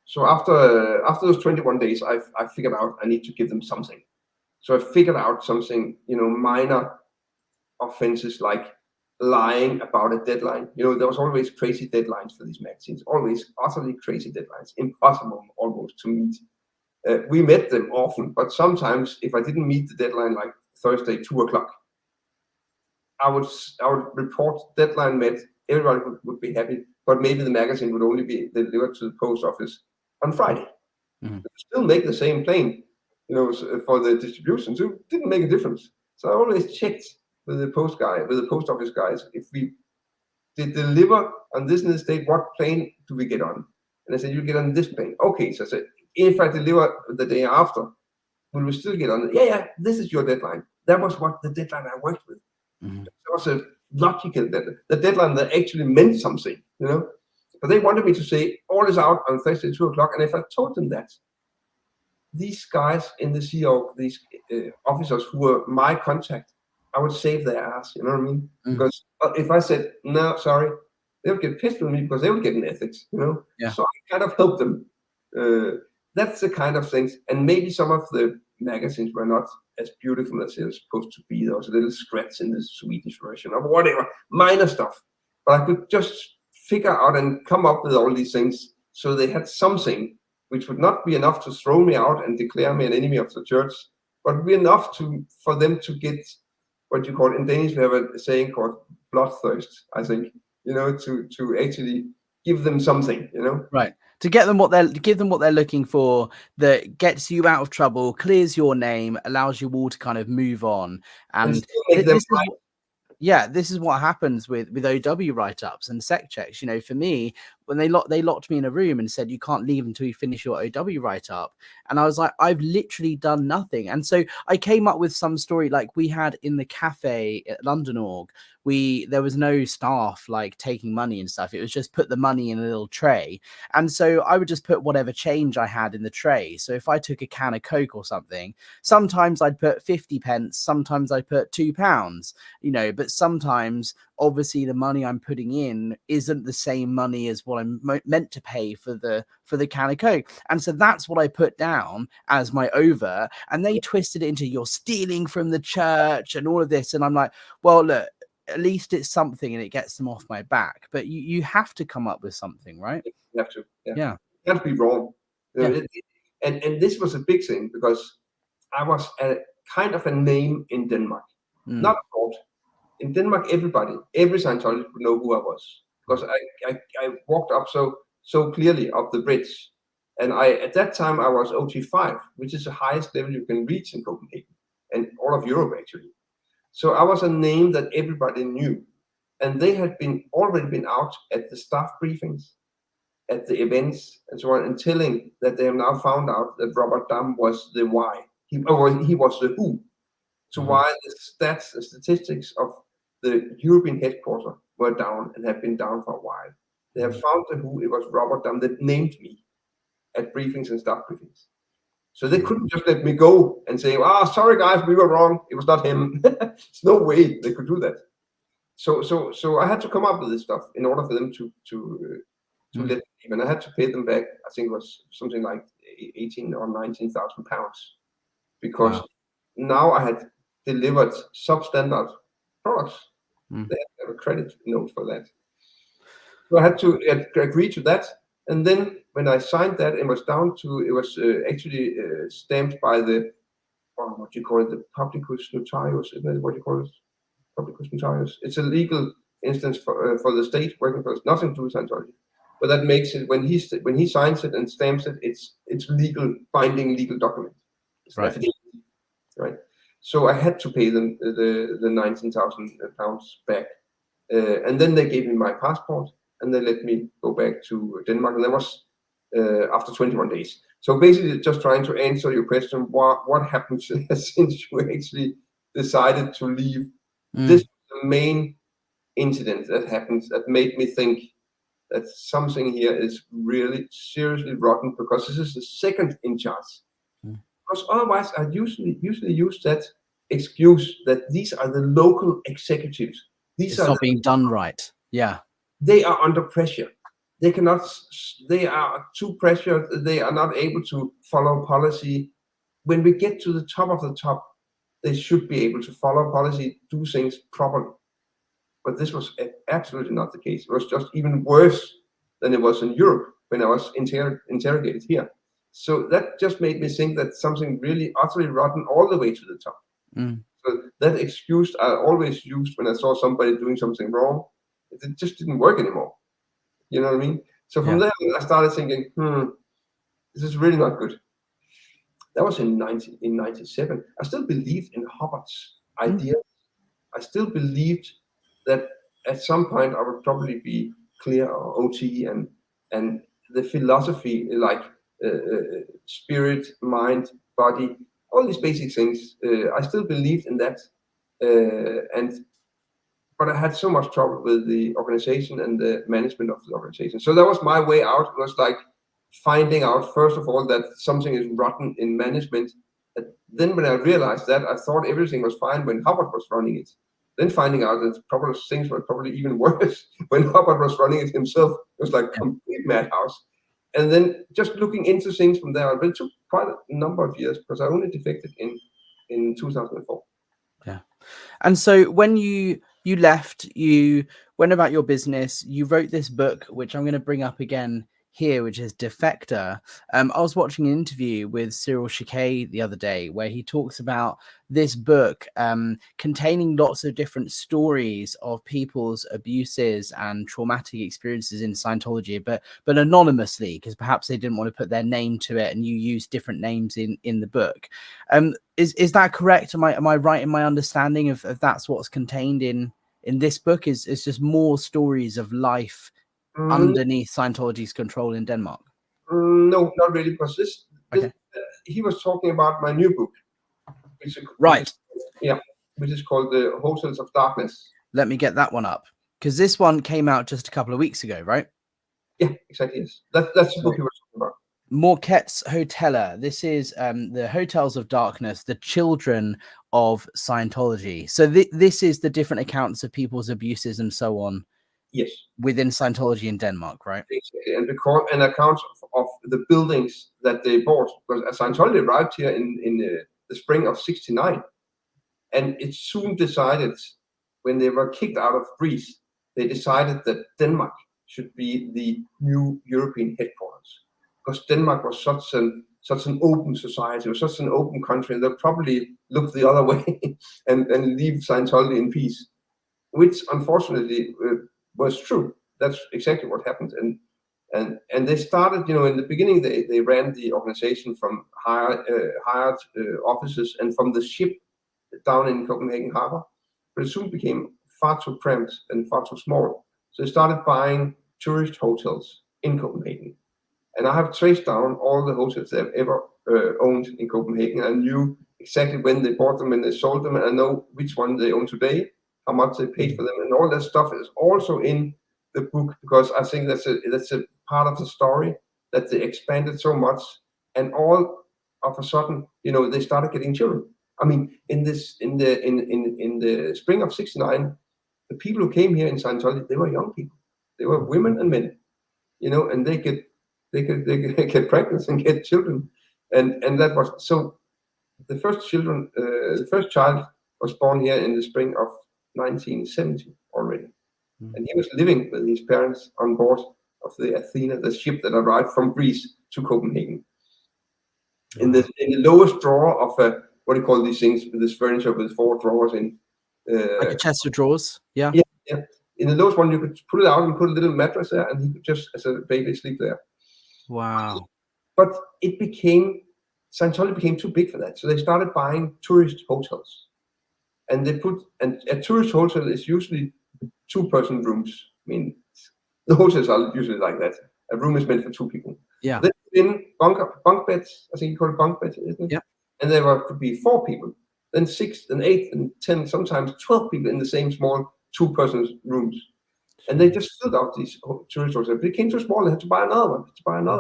So after those 21 days, I figured out I need to give them something. So I figured out something, you know, minor offenses like lying about a deadline. You know, there was always crazy deadlines for these magazines, always utterly crazy deadlines, impossible almost to meet. We met them often, but sometimes if I didn't meet the deadline, like Thursday, 2:00, I would report deadline met. Everybody would be happy, but maybe the magazine would only be delivered to the post office on Friday. It would still make the same plane, you know, for the distribution. So it didn't make a difference. So I always checked with the post office guys, if we did deliver on this and this date, what plane do we get on? And I said, you get on this plane. Okay, so I said, if I deliver the day after, will we still get on it? Yeah, this is your deadline. That was what the deadline I worked with. It was a logical deadline, the deadline that actually meant something, you know. But they wanted me to say, all is out on Thursday, 2:00. And if I told them that, these guys in the CEO, these officers who were my contact, I would save their ass, you know what I mean? Because if I said, no, sorry, they would get pissed with me because they would get an ethics, you know? So I kind of helped them. That's the kind of things. And maybe some of the magazines were not as beautiful as they're supposed to be. There was a little scratch in the Swedish version or whatever, minor stuff. But I could just figure out and come up with all these things so they had something which would not be enough to throw me out and declare me an enemy of the church, but would be enough for them to get what you call, in Danish we have a saying called bloodthirst, I think, you know, to actually give them something, you know. Right. To give them what they're looking for, that gets you out of trouble, clears your name, allows you all to kind of move on. And this is what happens with OW write-ups and sec checks. You know, for me, when they locked me in a room and said, you can't leave until you finish your OW write-up. And I was like, I've literally done nothing. And so I came up with some story like we had in the cafe at London Org. There was no staff like taking money and stuff. It was just put the money in a little tray. And so I would just put whatever change I had in the tray. So if I took a can of Coke or something, sometimes I'd put 50 pence, sometimes I'd put £2, you know, but sometimes obviously the money I'm putting in isn't the same money as what I'm meant to pay for the can of Coke. And so that's what I put down as my over, and they twisted it into you're stealing from the church and all of this. And I'm like, well, look, at least it's something and it gets them off my back. But you have to come up with something, right? You have to. Yeah. You can't be wrong. And this was a big thing because I was a kind of a name in Denmark. Not abroad. In Denmark, every Scientologist would know who I was because I walked up so clearly up the bridge. And at that time I was OT5, which is the highest level you can reach in Copenhagen and all of Europe actually. So I was a name that everybody knew, and they had already been out at the staff briefings, at the events, and so on, and telling that they have now found out that Robert Dam was the why. He was the who. So why the stats and statistics of the European headquarters were down and have been down for a while. They have found the who. It was Robert Dam that named me at briefings and staff briefings. So they couldn't just let me go and say, sorry guys, we were wrong. It was not him. There's no way they could do that. So I had to come up with this stuff in order for them to to let me leave, and I had to pay them back. I think it was something like 18 or 19,000 pounds, because now I had delivered substandard products. They had a credit note for that. So I had to agree to that. And then when I signed that, it was actually stamped by the, what do you call it, the publicus notarius, isn't that what you call it? Publicus notarius. It's a legal instance for the state working for us, nothing to do with Scientology. But that makes it, when he signs it and stamps it, it's legal, binding legal document. It's an affidavit, right? So I had to pay them the 19,000 pounds back. And then they gave me my passport, and they let me go back to Denmark, and that was after 21 days. So basically, just trying to answer your question, what happened since you actually decided to leave? This is the main incident that happened that made me think that something here is really seriously rotten, because this is the second in charge. Because otherwise, I usually use that excuse that these are the local executives. It's not being done right. Yeah. They are under pressure. They are too pressured. They are not able to follow policy. When we get to the top of the top, they should be able to follow policy, do things properly. But this was absolutely not the case. It was just even worse than it was in Europe when I was interrogated here. So that just made me think that something really utterly rotten all the way to the top. So that excuse I always used when I saw somebody doing something wrong, it just didn't work anymore. You know what I mean? So from there, I started thinking, this is really not good. That was in 97. I still believed in Hubbard's idea. I still believed that at some point I would probably be clear or OT and the philosophy, like spirit, mind, body, all these basic things. I still believed in that, but I had so much trouble with the organization and the management of the organization. So that was my way out. It was like finding out, first of all, that something is rotten in management. Then when I realized that, I thought everything was fine when Hubbard was running it. Then finding out that things were probably even worse when Hubbard was running it himself. It was like a complete madhouse. And then just looking into things from there, but it took quite a number of years, because I only defected in 2004. Yeah. And so when you left, you went about your business, you wrote this book, which I'm going to bring up again here, which is Defector. I was watching an interview with Cyril Chikay the other day where he talks about this book containing lots of different stories of people's abuses and traumatic experiences in Scientology, but anonymously, because perhaps they didn't want to put their name to it, and you use different names in the book. Is that correct? Am I right in my understanding of that's what's contained in this book? Is just more stories of life underneath Scientology's control in Denmark? No, not really, because this he was talking about my new book, which is called The Hotels of Darkness. Let me get that one up, because this one came out just a couple of weeks ago, right? Yeah, exactly. Yes, that's the book he was talking about. Mørkets Hoteller. This is the Hotels of Darkness, the children of Scientology. So this is the different accounts of people's abuses and so on. Yes. Within Scientology in Denmark, right? Exactly. And accounts of the buildings that they bought, because Scientology arrived here in the spring of '69, and it soon decided, when they were kicked out of Greece, they decided that Denmark should be the new European headquarters, because Denmark was such an open society, or such an open country, and they'll probably look the other way and leave Scientology in peace, which unfortunately was true. That's exactly what happened. And they started, in the beginning, they ran the organization from hired offices and from the ship down in Copenhagen harbor, but it soon became far too cramped and far too small. So they started buying tourist hotels in Copenhagen. And I have traced down all the hotels they've ever owned in Copenhagen. I knew exactly when they bought them and they sold them, and I know which one they own today, how much they paid for them, and all that stuff is also in the book, because I think that's a part of the story, that they expanded so much, and all of a sudden, they started getting children. I mean, in the spring of '69, the people who came here in Scientology, they were young people. They were women and men. and they get pregnant and get children, and that was so. The first child was born here in the spring of 1970 already, and he was living with his parents on board of the Athena, the ship that arrived from Greece to Copenhagen. In the lowest drawer of what do you call these things? This furniture with 4 drawers in. Like a chest of drawers. Yeah. Yeah. In the lowest one, you could pull it out and put a little mattress there, and he could just, as a baby, sleep there. Wow. But Scientology became too big for that, so they started buying tourist hotels, and a tourist hotel is usually 2-person rooms. I mean, the hotels are usually like that. A room is meant for 2 people. Yeah. Then in bunk beds, I think you call it bunk beds, isn't it? Yeah. And there could be 4 people, then 6, then 8, and 10, sometimes 12 people in the same small 2-person rooms. And they just filled out these tourist hotels. It became too small. They had to buy another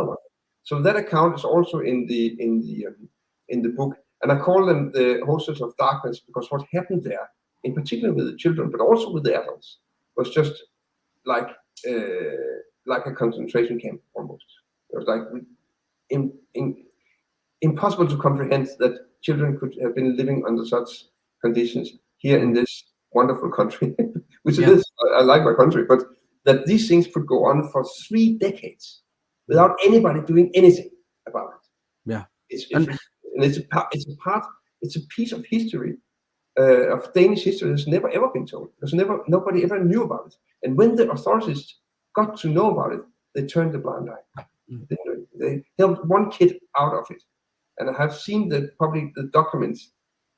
one. So that account is also in the book, and I call them the hostels of darkness, because what happened there, in particular with the children, but also with the adults, was just like a concentration camp almost. It was like impossible to comprehend that children could have been living under such conditions here in this wonderful country, which it is. I like my country, but that these things could go on for 3 decades without anybody doing anything about it. Yeah, it's a piece of history, of Danish history that's never ever been told. Nobody ever knew about it. And when the authorities got to know about it, they turned a blind eye. They helped 1 kid out of it, and I have seen the documents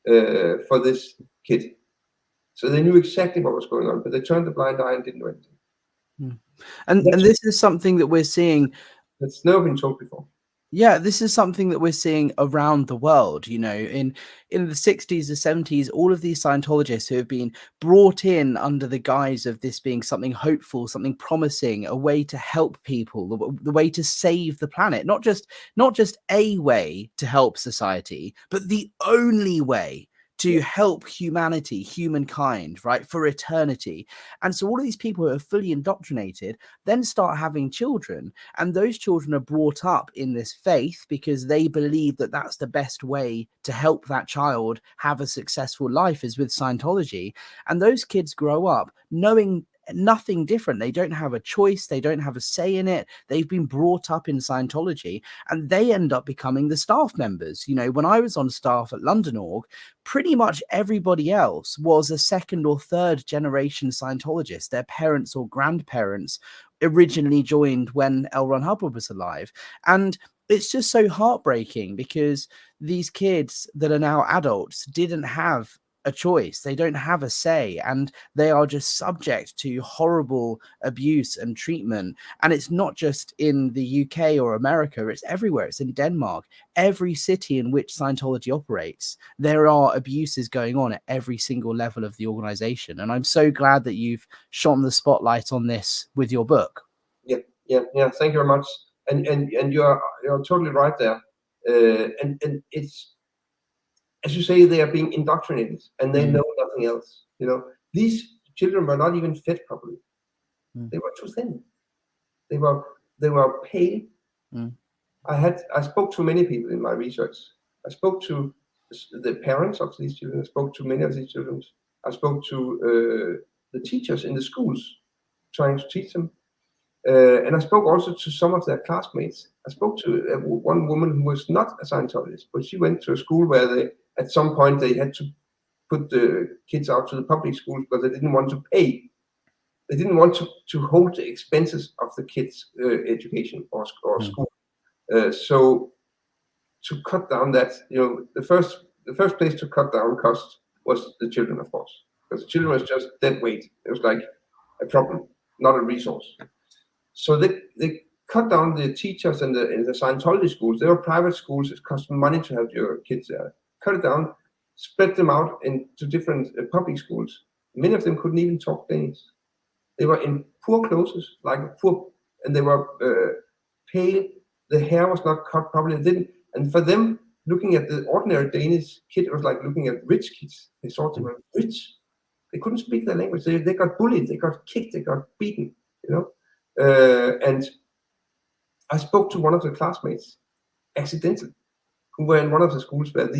for this kid. So they knew exactly what was going on, but they turned a blind eye and didn't do anything. And this is something that we're seeing that's never been told before. Yeah, this is something that we're seeing around the world. In the 60s, the 70s, all of these Scientologists who have been brought in under the guise of this being something hopeful, something promising, a way to help people, the way to save the planet, not just a way to help society, but the only way to help humankind, right, for eternity. And so all of these people who are fully indoctrinated then start having children, and those children are brought up in this faith because they believe that that's the best way to help that child have a successful life, is with Scientology. And those kids grow up knowing nothing different. They don't have a choice. They don't have a say in it. They've been brought up in Scientology, and they end up becoming the staff members. When I was on staff at London Org, pretty much everybody else was a 2nd or 3rd generation Scientologist. Their parents or grandparents originally joined when L. Ron Hubbard was alive. And it's just so heartbreaking, because these kids that are now adults didn't have a choice. They don't have a say, and they are just subject to horrible abuse and treatment. And it's not just in the UK or America, it's everywhere. It's in Denmark. Every city in which Scientology operates, there are abuses going on at every single level of the organization. And I'm so glad that you've shone the spotlight on this with your book. Yeah. Thank you very much. And you're totally right there. And it's, as you say, they are being indoctrinated, and they know nothing else. These children were not even fed properly. They were too thin. They were pale. I spoke to many people in my research. I spoke to the parents of these children. I spoke to many of these children. I spoke to the teachers in the schools, trying to teach them. And I spoke also to some of their classmates. I spoke to one woman who was not a Scientologist, but she went to a school where at some point they had to put the kids out to the public schools because they didn't want to pay. They didn't want to hold the expenses of the kids' education or school. So to cut down that, the first place to cut down costs was the children, of course, because the children was just dead weight. It was like a problem, not a resource. So they cut down the teachers in the Scientology schools. They were private schools. It cost money to have your kids there. Cut it down, spread them out into different public schools. Many of them couldn't even talk Danish. They were in poor clothes, and they were pale. The hair was not cut properly. And for them, looking at the ordinary Danish kid, it was like looking at rich kids. They thought they were rich. They couldn't speak their language. They got bullied. They got kicked. They got beaten. And I spoke to one of the classmates, accidentally, who were in one of the schools where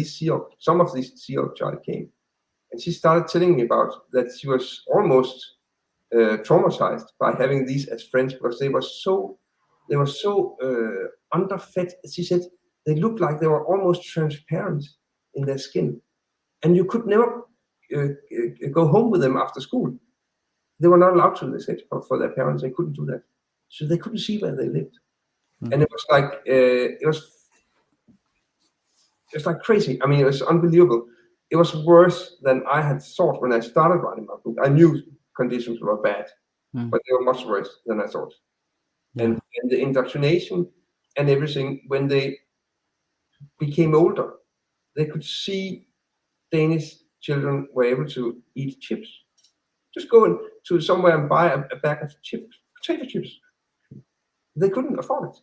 some of these Sea Org child came. And she started telling me about that she was almost traumatized by having these as friends because they were so underfed. She said they looked like they were almost transparent in their skin, and you could never go home with them after school. They were not allowed to, they said, for their parents. They couldn't do that, so they couldn't see where they lived. And it was like it was just like crazy. I mean, it was unbelievable. It was worse than I had thought when I started writing my book. I knew conditions were bad, but they were much worse than I thought. And the indoctrination and everything, when they became older, they could see Danish children were able to eat chips. Just go into somewhere and buy a bag of chips, potato chips. They couldn't afford it,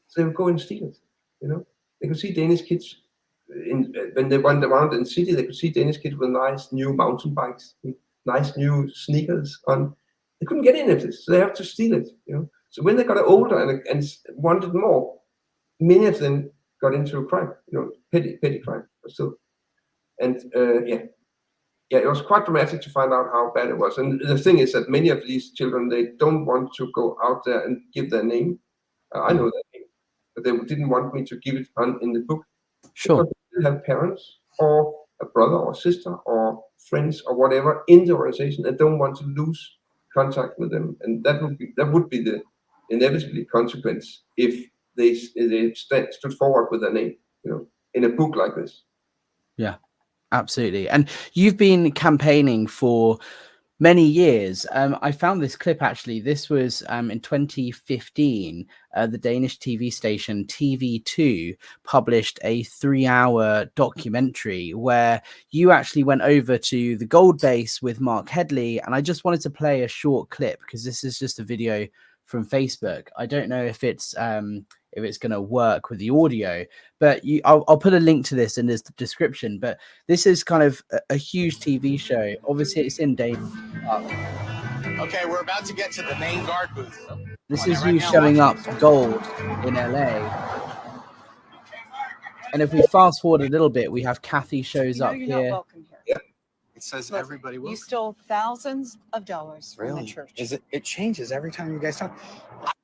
so they would go and steal it. They could see Danish kids when they went around in the city. They could see Danish kids with nice new mountain bikes, with nice new sneakers on. They couldn't get any of this, so they have to steal it. So when they got older and wanted more, many of them got into crime. Petty crime, but still. And it was quite dramatic to find out how bad it was. And the thing is that many of these children, they don't want to go out there and give their name. I know that name, but they didn't want me to give it in the book. Sure. Because they have parents or a brother or sister or friends or whatever in the organization and don't want to lose contact with them. And that would be the inevitably consequence if they stood forward with their name, in a book like this. Yeah, absolutely. And you've been campaigning for many years. I found this clip, actually. This was in 2015. The Danish TV station TV2 published a 3-hour documentary where you actually went over to the Gold Base with Mark Headley. And I just wanted to play a short clip because this is just a video from Facebook. I don't know if it's going to work with the audio, but I'll put a link to this in the description. But this is kind of a huge TV show. Obviously, it's in Danish. Okay, we're about to get to the main guard booth. This is you showing up to Gold in LA. And if we fast forward a little bit, we have Kathy shows up you're here. Not welcome here. It says Look, everybody will. You stole thousands of dollars from the church. It changes every time you guys talk.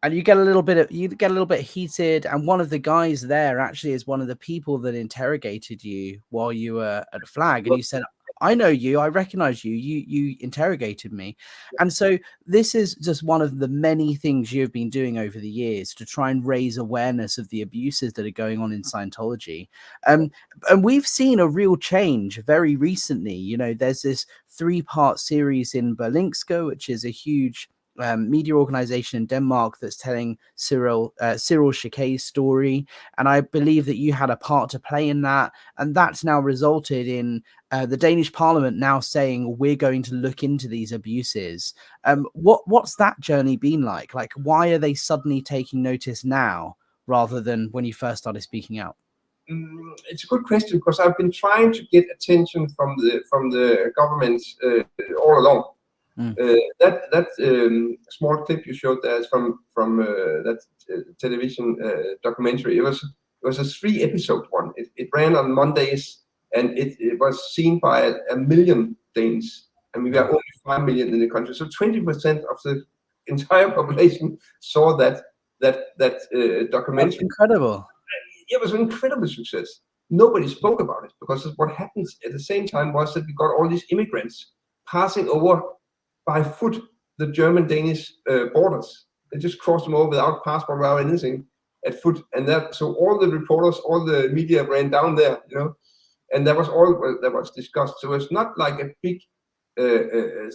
And you get a little bit heated. And one of the guys there actually is one of the people that interrogated you while you were at Flag. And you said, I know you, I recognize you, you interrogated me. And so this is just one of the many things you've been doing over the years to try and raise awareness of the abuses that are going on in Scientology. And we've seen a real change very recently. There's this 3-part series in Berlingske, which is a huge media organization in Denmark that's telling Cyril Chikay's story. And I believe that you had a part to play in that. And that's now resulted in the Danish Parliament now saying we're going to look into these abuses. What's that journey been like? Like, why are they suddenly taking notice now rather than when you first started speaking out? It's a good question because I've been trying to get attention from the government all along. That small clip you showed there is from that television documentary. It was a 3-episode one. It ran on Mondays, and it was seen by a million Danes. I mean, we are only 5 million in the country, so 20% of the entire population saw that documentary. That's incredible. It was an incredible success. Nobody spoke about it because what happened at the same time was that we got all these immigrants passing over by foot the German-Danish borders. They just crossed them over without passport, without anything, at foot. And so all the reporters, all the media ran down there, and that was all that was discussed. So it's not like a big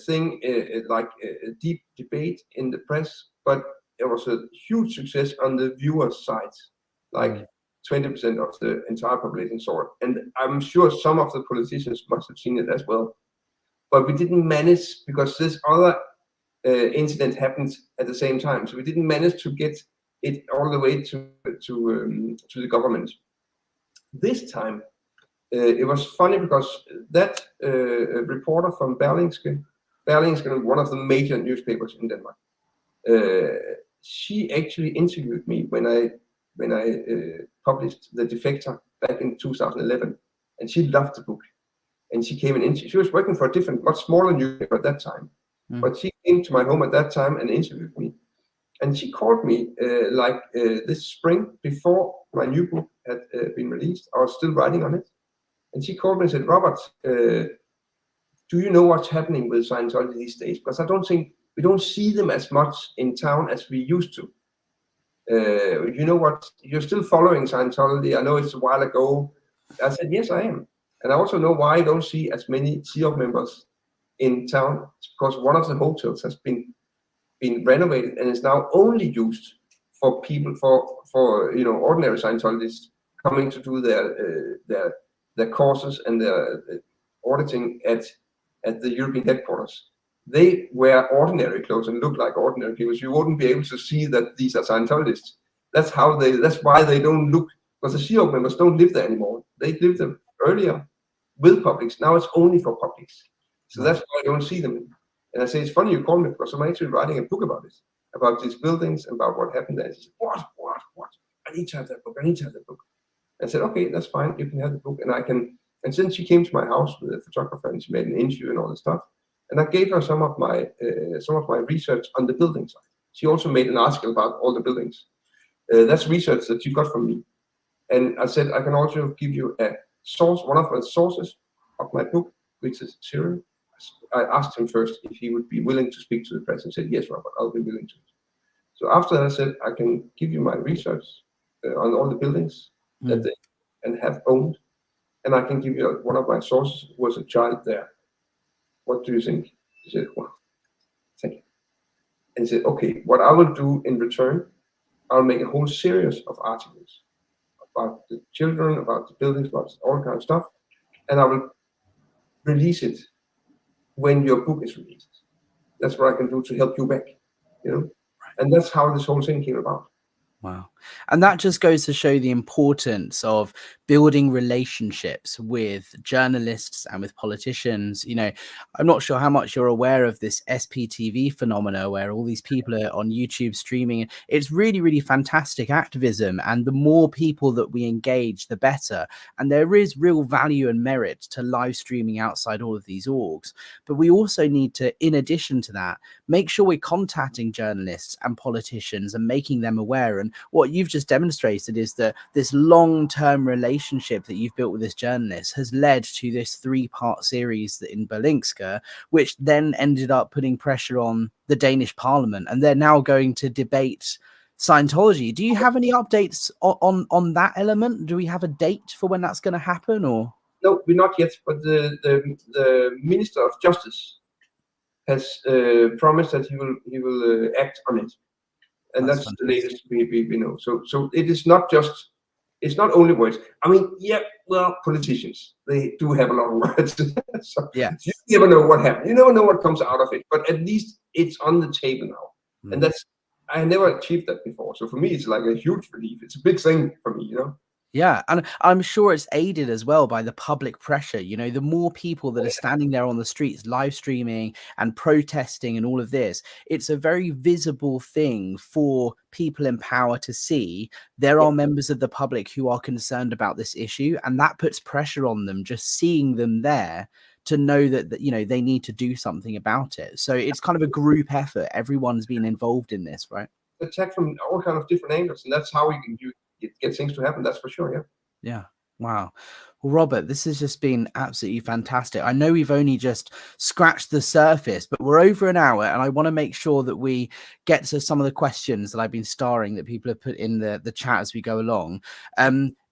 thing, like a deep debate in the press, but it was a huge success on the viewers' side. Like 20% of the entire population saw it. And I'm sure some of the politicians must have seen it as well. But we didn't manage, because this other incident happened at the same time. So we didn't manage to get it all the way to the government. This time, it was funny because that reporter from Berlingske, one of the major newspapers in Denmark, she actually interviewed me when I published the Defector back in 2011, and she loved the book. And she came and she was working for a different, much smaller newspaper at that time. But she came to my home at that time and interviewed me. And she called me this spring before my new book had been released. I was still writing on it. And she called me and said, Robert, do you know what's happening with Scientology these days? Because I don't think we don't see them as much in town as we used to. You know what? You're still following Scientology. I know it's a while ago. I said, yes, I am. And I also know why I don't see as many Sea Org members in town. It's because one of the hotels has been renovated and is now only used for people, for ordinary Scientologists coming to do their courses and their auditing at the European headquarters. They wear ordinary clothes and look like ordinary people. So you wouldn't be able to see that these are Scientologists. That's why they don't look, because the Sea Org members don't live there anymore. They lived there earlier with publics. Now it's only for publics. So that's why I don't see them. And I say, it's funny you call me, because I'm actually writing a book about it, about these buildings, about what happened there. She said, what? I need to have that book. I said, okay, that's fine. You can have the book. And then she came to my house with a photographer and she made an interview and all this stuff. And I gave her some of my research on the building side. She also made an article about all the buildings. That's research that she got from me. And I said, I can also give you a source, one of the sources of my book, which is Cyril. I asked him first if he would be willing to speak to the press, and said, yes, Robert, I'll be willing to. So after that, I said, I can give you my research on all the buildings that they and have owned, and I can give you one of my sources who was a child there. What do you think? He said, well, thank you. And he said, okay, what I will do in return, I'll make a whole series of articles about the children, about the buildings, about all kinds of stuff, and I will release it when your book is released. That's what I can do to help you back, And that's how this whole thing came about. Wow. And that just goes to show the importance of building relationships with journalists and with politicians. I'm not sure how much you're aware of this SPTV phenomena where all these people are on YouTube streaming. It's really, really fantastic activism. And the more people that we engage, the better. And there is real value and merit to live streaming outside all of these orgs. But we also need to, in addition to that, make sure we're contacting journalists and politicians and making them aware. And what you've just demonstrated is that this long-term relationship that you've built with this journalist has led to this 3-part series in Berlingske, which then ended up putting pressure on the Danish Parliament, and they're now going to debate Scientology. Do you have any updates on that element? Do we have a date for when that's going to happen, or? No, we're not yet, but the Minister of Justice has promised that he will act on it. And that's the latest we know. So it is not just, it's not only words. I mean, politicians, they do have a lot of words. So you never know what happens. You never know what comes out of it. But at least it's on the table now. And I never achieved that before. So for me, it's like a huge relief. It's a big thing for me, Yeah, and I'm sure it's aided as well by the public pressure. The more people that are standing there on the streets, live streaming and protesting and all of this, it's a very visible thing for people in power to see. There are members of the public who are concerned about this issue, and that puts pressure on them, just seeing them there, to know that they need to do something about it. So it's kind of a group effort. Everyone's been involved in this, right? Attack from all kinds of different angles, and that's how we can get things to happen. That's for sure. Yeah. Wow. Well, Robert, this has just been absolutely fantastic. I know we've only just scratched the surface, but we're over an hour, and I want to make sure that we get to some of the questions that I've been starring that people have put in the chat as we go along.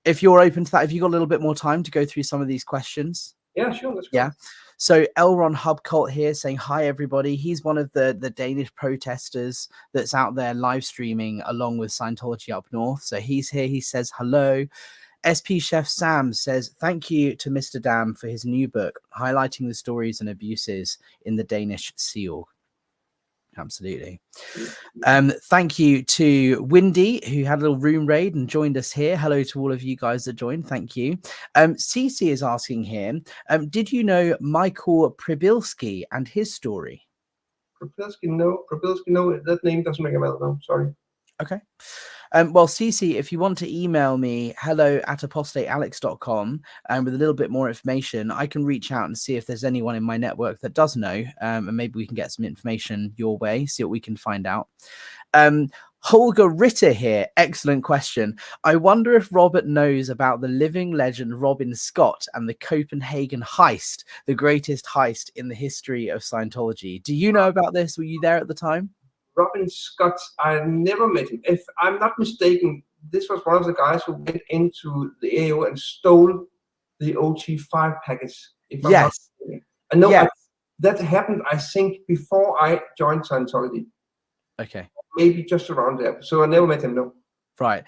If you're open to that, have you got a little bit more time to go through some of these questions? Yeah, sure. That's yeah. So Elron Hubcult here saying, hi, everybody. He's one of the Danish protesters that's out there live streaming along with Scientology up north. So he's here. He says, hello. SP Chef Sam says, thank you to Mr. Dam for his new book, highlighting the stories and abuses in the Danish Sea Org. Absolutely. Thank you to Windy, who had a little room raid and joined us here. Hello to all of you guys that joined. Thank you. Cece is asking here, did you know Michael Przybylski and his story? No, that name doesn't ring a bell. No, sorry. Okay. Well, Cece, if you want to email me, hello@apostatealex.com, and with a little bit more information, I can reach out and see if there's anyone in my network that does know, and maybe we can get some information your way, see what we can find out. Holger Ritter here. Excellent question. I wonder if Robert knows about the living legend Robin Scott and the Copenhagen heist, the greatest heist in the history of Scientology. Do you know about this? Were you there at the time? Robin Scott, I never met him. If I'm not mistaken, this was one of the guys who went into the AO and stole the OT5 package. Yes. I know yes. that happened, I think, before I joined Scientology. Okay. Maybe just around there. So I never met him, no. Right.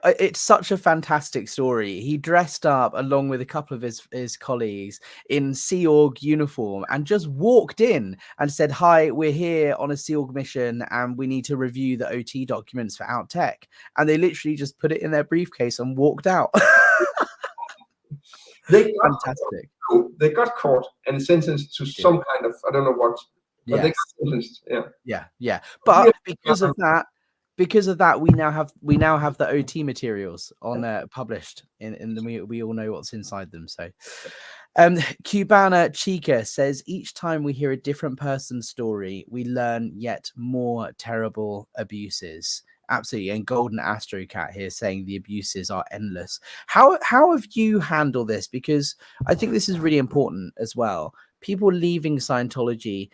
It's such a fantastic story. He dressed up along with a couple of his colleagues in Sea Org uniform and just walked in and said, "Hi, we're here on a Sea Org mission and we need to review the OT documents for Outtech." And they literally just put it in their briefcase and walked out. Fantastic. They got caught and sentenced to some kind of, I don't know what, but yes. they got sentenced. Yeah. But because of that, we now have the OT materials on published in the we all know what's inside them. So Cubana Chica says, each time we hear a different person's story, we learn yet more terrible abuses. Absolutely. And Golden Astrocat here saying the abuses are endless. How have you handled this? Because I think this is really important as well. People leaving Scientology,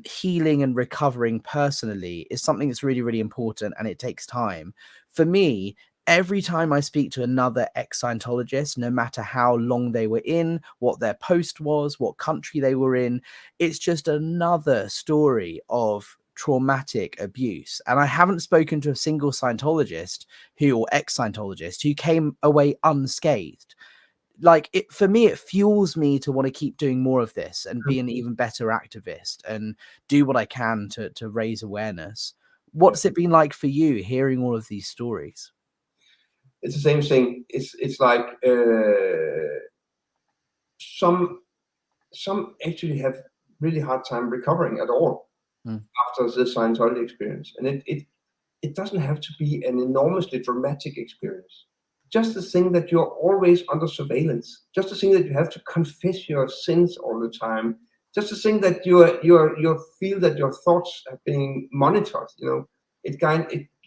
healing and recovering personally is something that's really, really important, and it takes time. For me, every time I speak to another ex-Scientologist, no matter how long they were in, what their post was, what country they were in, it's just another story of traumatic abuse. And I haven't spoken to a single Scientologist or ex-Scientologist who came away unscathed. Like, it, for me, it fuels me to want to keep doing more of this and be an even better activist and do what I can to raise awareness. What's it been like for you hearing all of these stories? It's the same thing. It's like some actually have really hard time recovering at all after the Scientology experience, and it doesn't have to be an enormously dramatic experience. Just the thing that you're always under surveillance, just the thing that you have to confess your sins all the time, just the thing that you feel that your thoughts are being monitored. It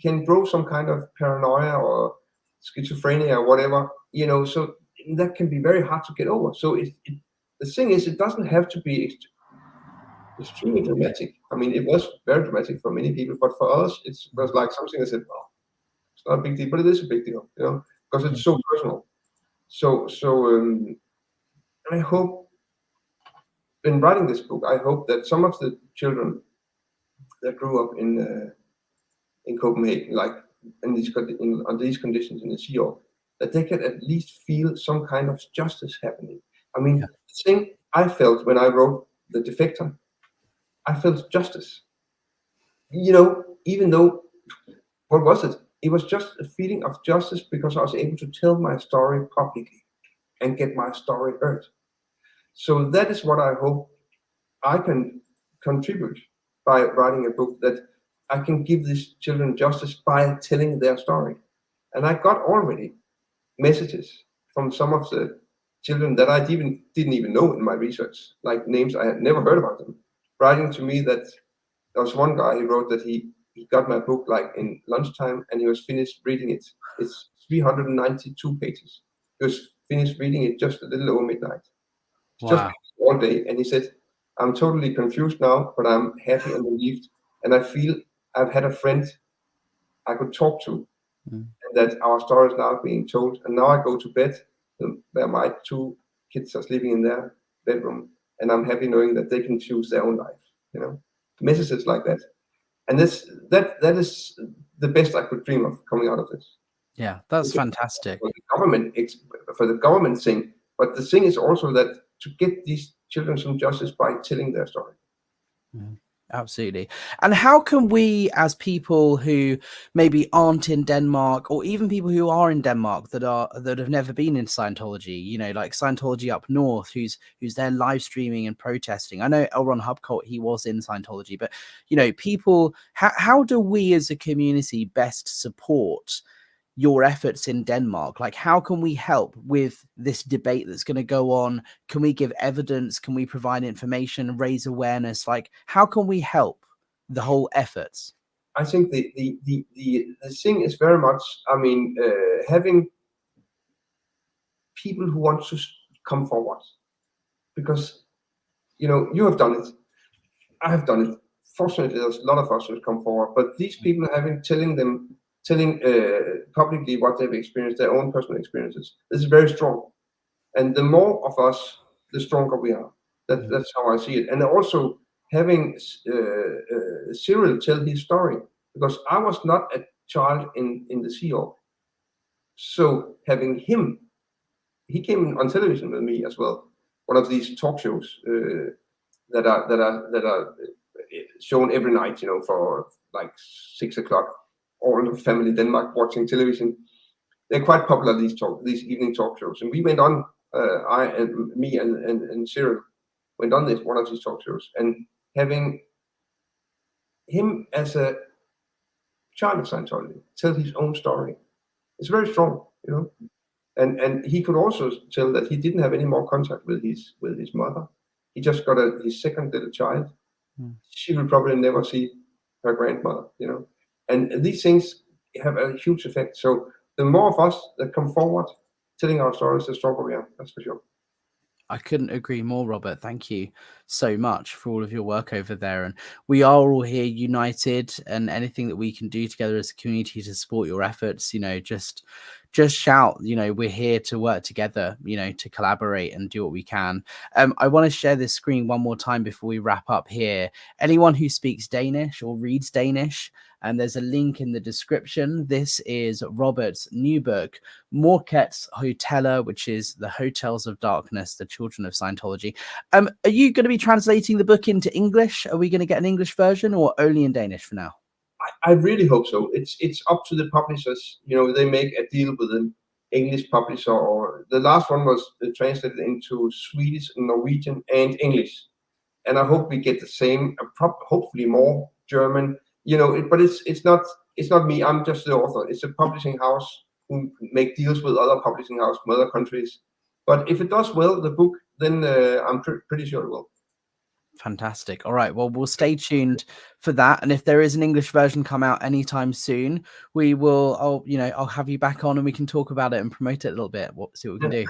can grow some kind of paranoia or schizophrenia or whatever. So that can be very hard to get over. So the thing is, it doesn't have to be extremely dramatic. I mean, it was very dramatic for many people, but for us, it was like something that said, well, it's not a big deal, but it is a big deal, because it's so personal. So I hope, in writing this book, I hope that some of the children that grew up in Copenhagen, like under these conditions in the Sea Org, that they can at least feel some kind of justice happening. I mean, the thing I felt when I wrote The Defector, I felt justice. Even though, what was it? It was just a feeling of justice because I was able to tell my story publicly and get my story heard. So that is what I hope I can contribute by writing a book, that I can give these children justice by telling their story. And I got already messages from some of the children that I didn't even know in my research, like names I had never heard about them, writing to me that there was one guy who wrote that he got my book like in lunchtime and he was finished reading it. It's 392 pages. He was finished reading it just a little over midnight. Wow. Just all day. And he said, I'm totally confused now, but I'm happy and relieved. And I feel I've had a friend I could talk to, and that our story is now being told. And now I go to bed where my two kids are sleeping in their bedroom, and I'm happy knowing that they can choose their own life. Messages like that. And that is the best I could dream of coming out of this. Yeah, that's fantastic. For the government thing, but the thing is also that to get these children some justice by telling their story. Absolutely. And how can we, as people who maybe aren't in Denmark, or even people who are in Denmark that have never been in Scientology, you know, like Scientology up north, who's there live streaming and protesting? I know L. Ron Hubcult, he was in Scientology, but you know, people, how do we as a community best support your efforts in Denmark? Like, how can we help with this debate that's going to go on? Can we give evidence? Can we provide information, raise awareness? Like, how can we help the whole efforts? I think the thing is very much, I mean, having people who want to come forward, because, you know, you have done it, I have done it. Fortunately, there's a lot of us who have come forward, but these people telling publicly what they've experienced, their own personal experiences, this is very strong. And the more of us, the stronger we are. That's how I see it. And also having Cyril tell his story, because I was not a child in the Sea Org. So having him, he came on television with me as well. One of these talk shows that are shown every night, you know, for like 6 o'clock. All of family Denmark watching television. They're quite popular, these evening talk shows. And we went on, me and Cyril went on one of these talk shows, and having him as a child of Scientology tell his own story, it's very strong, you know. And he could also tell that he didn't have any more contact with his mother. He just got his second little child. She will probably never see her grandmother, you know. And these things have a huge effect. So the more of us that come forward telling our stories, the stronger we are. That's for sure. I couldn't agree more, Robert. Thank you so much for all of your work over there. And we are all here united, and anything that we can do together as a community to support your efforts, you know, just shout, you know, we're here to work together, you know, to collaborate and do what we can. I want to share this screen one more time before we wrap up here. Anyone who speaks Danish or reads Danish, and there's a link in the description. This is Robert's new book, Mørkets Hoteller, which is The Hotels of Darkness, the Children of Scientology. Are you going to be translating the book into English? Are we going to get an English version, or only in Danish for now? I really hope so. It's up to the publishers. You know, they make a deal with an English publisher, or the last one was translated into Swedish, Norwegian, and English. And I hope we get the same, hopefully more German. You know, but it's not me. I'm just the author. It's a publishing house who make deals with other publishing houses from other countries. But if it does well, the book, then I'm pretty sure it will. Fantastic. All right. Well, we'll stay tuned for that. And if there is an English version come out anytime soon, we will, I'll have you back on and we can talk about it and promote it a little bit. See what we can do.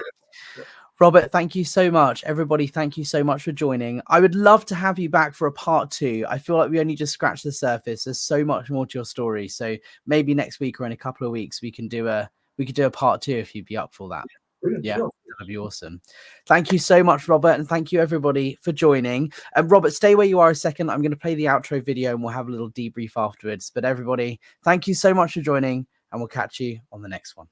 Robert, thank you so much. Everybody, thank you so much for joining. I would love to have you back for a part 2. I feel like we only just scratched the surface. There's so much more to your story. So maybe next week or in a couple of weeks, we could do a part 2 if you'd be up for that. Yeah, sure. that'd be awesome. Thank you so much, Robert, and thank you everybody for joining. Robert, stay where you are a second. I'm going to play the outro video and we'll have a little debrief afterwards. But everybody, thank you so much for joining, and we'll catch you on the next one.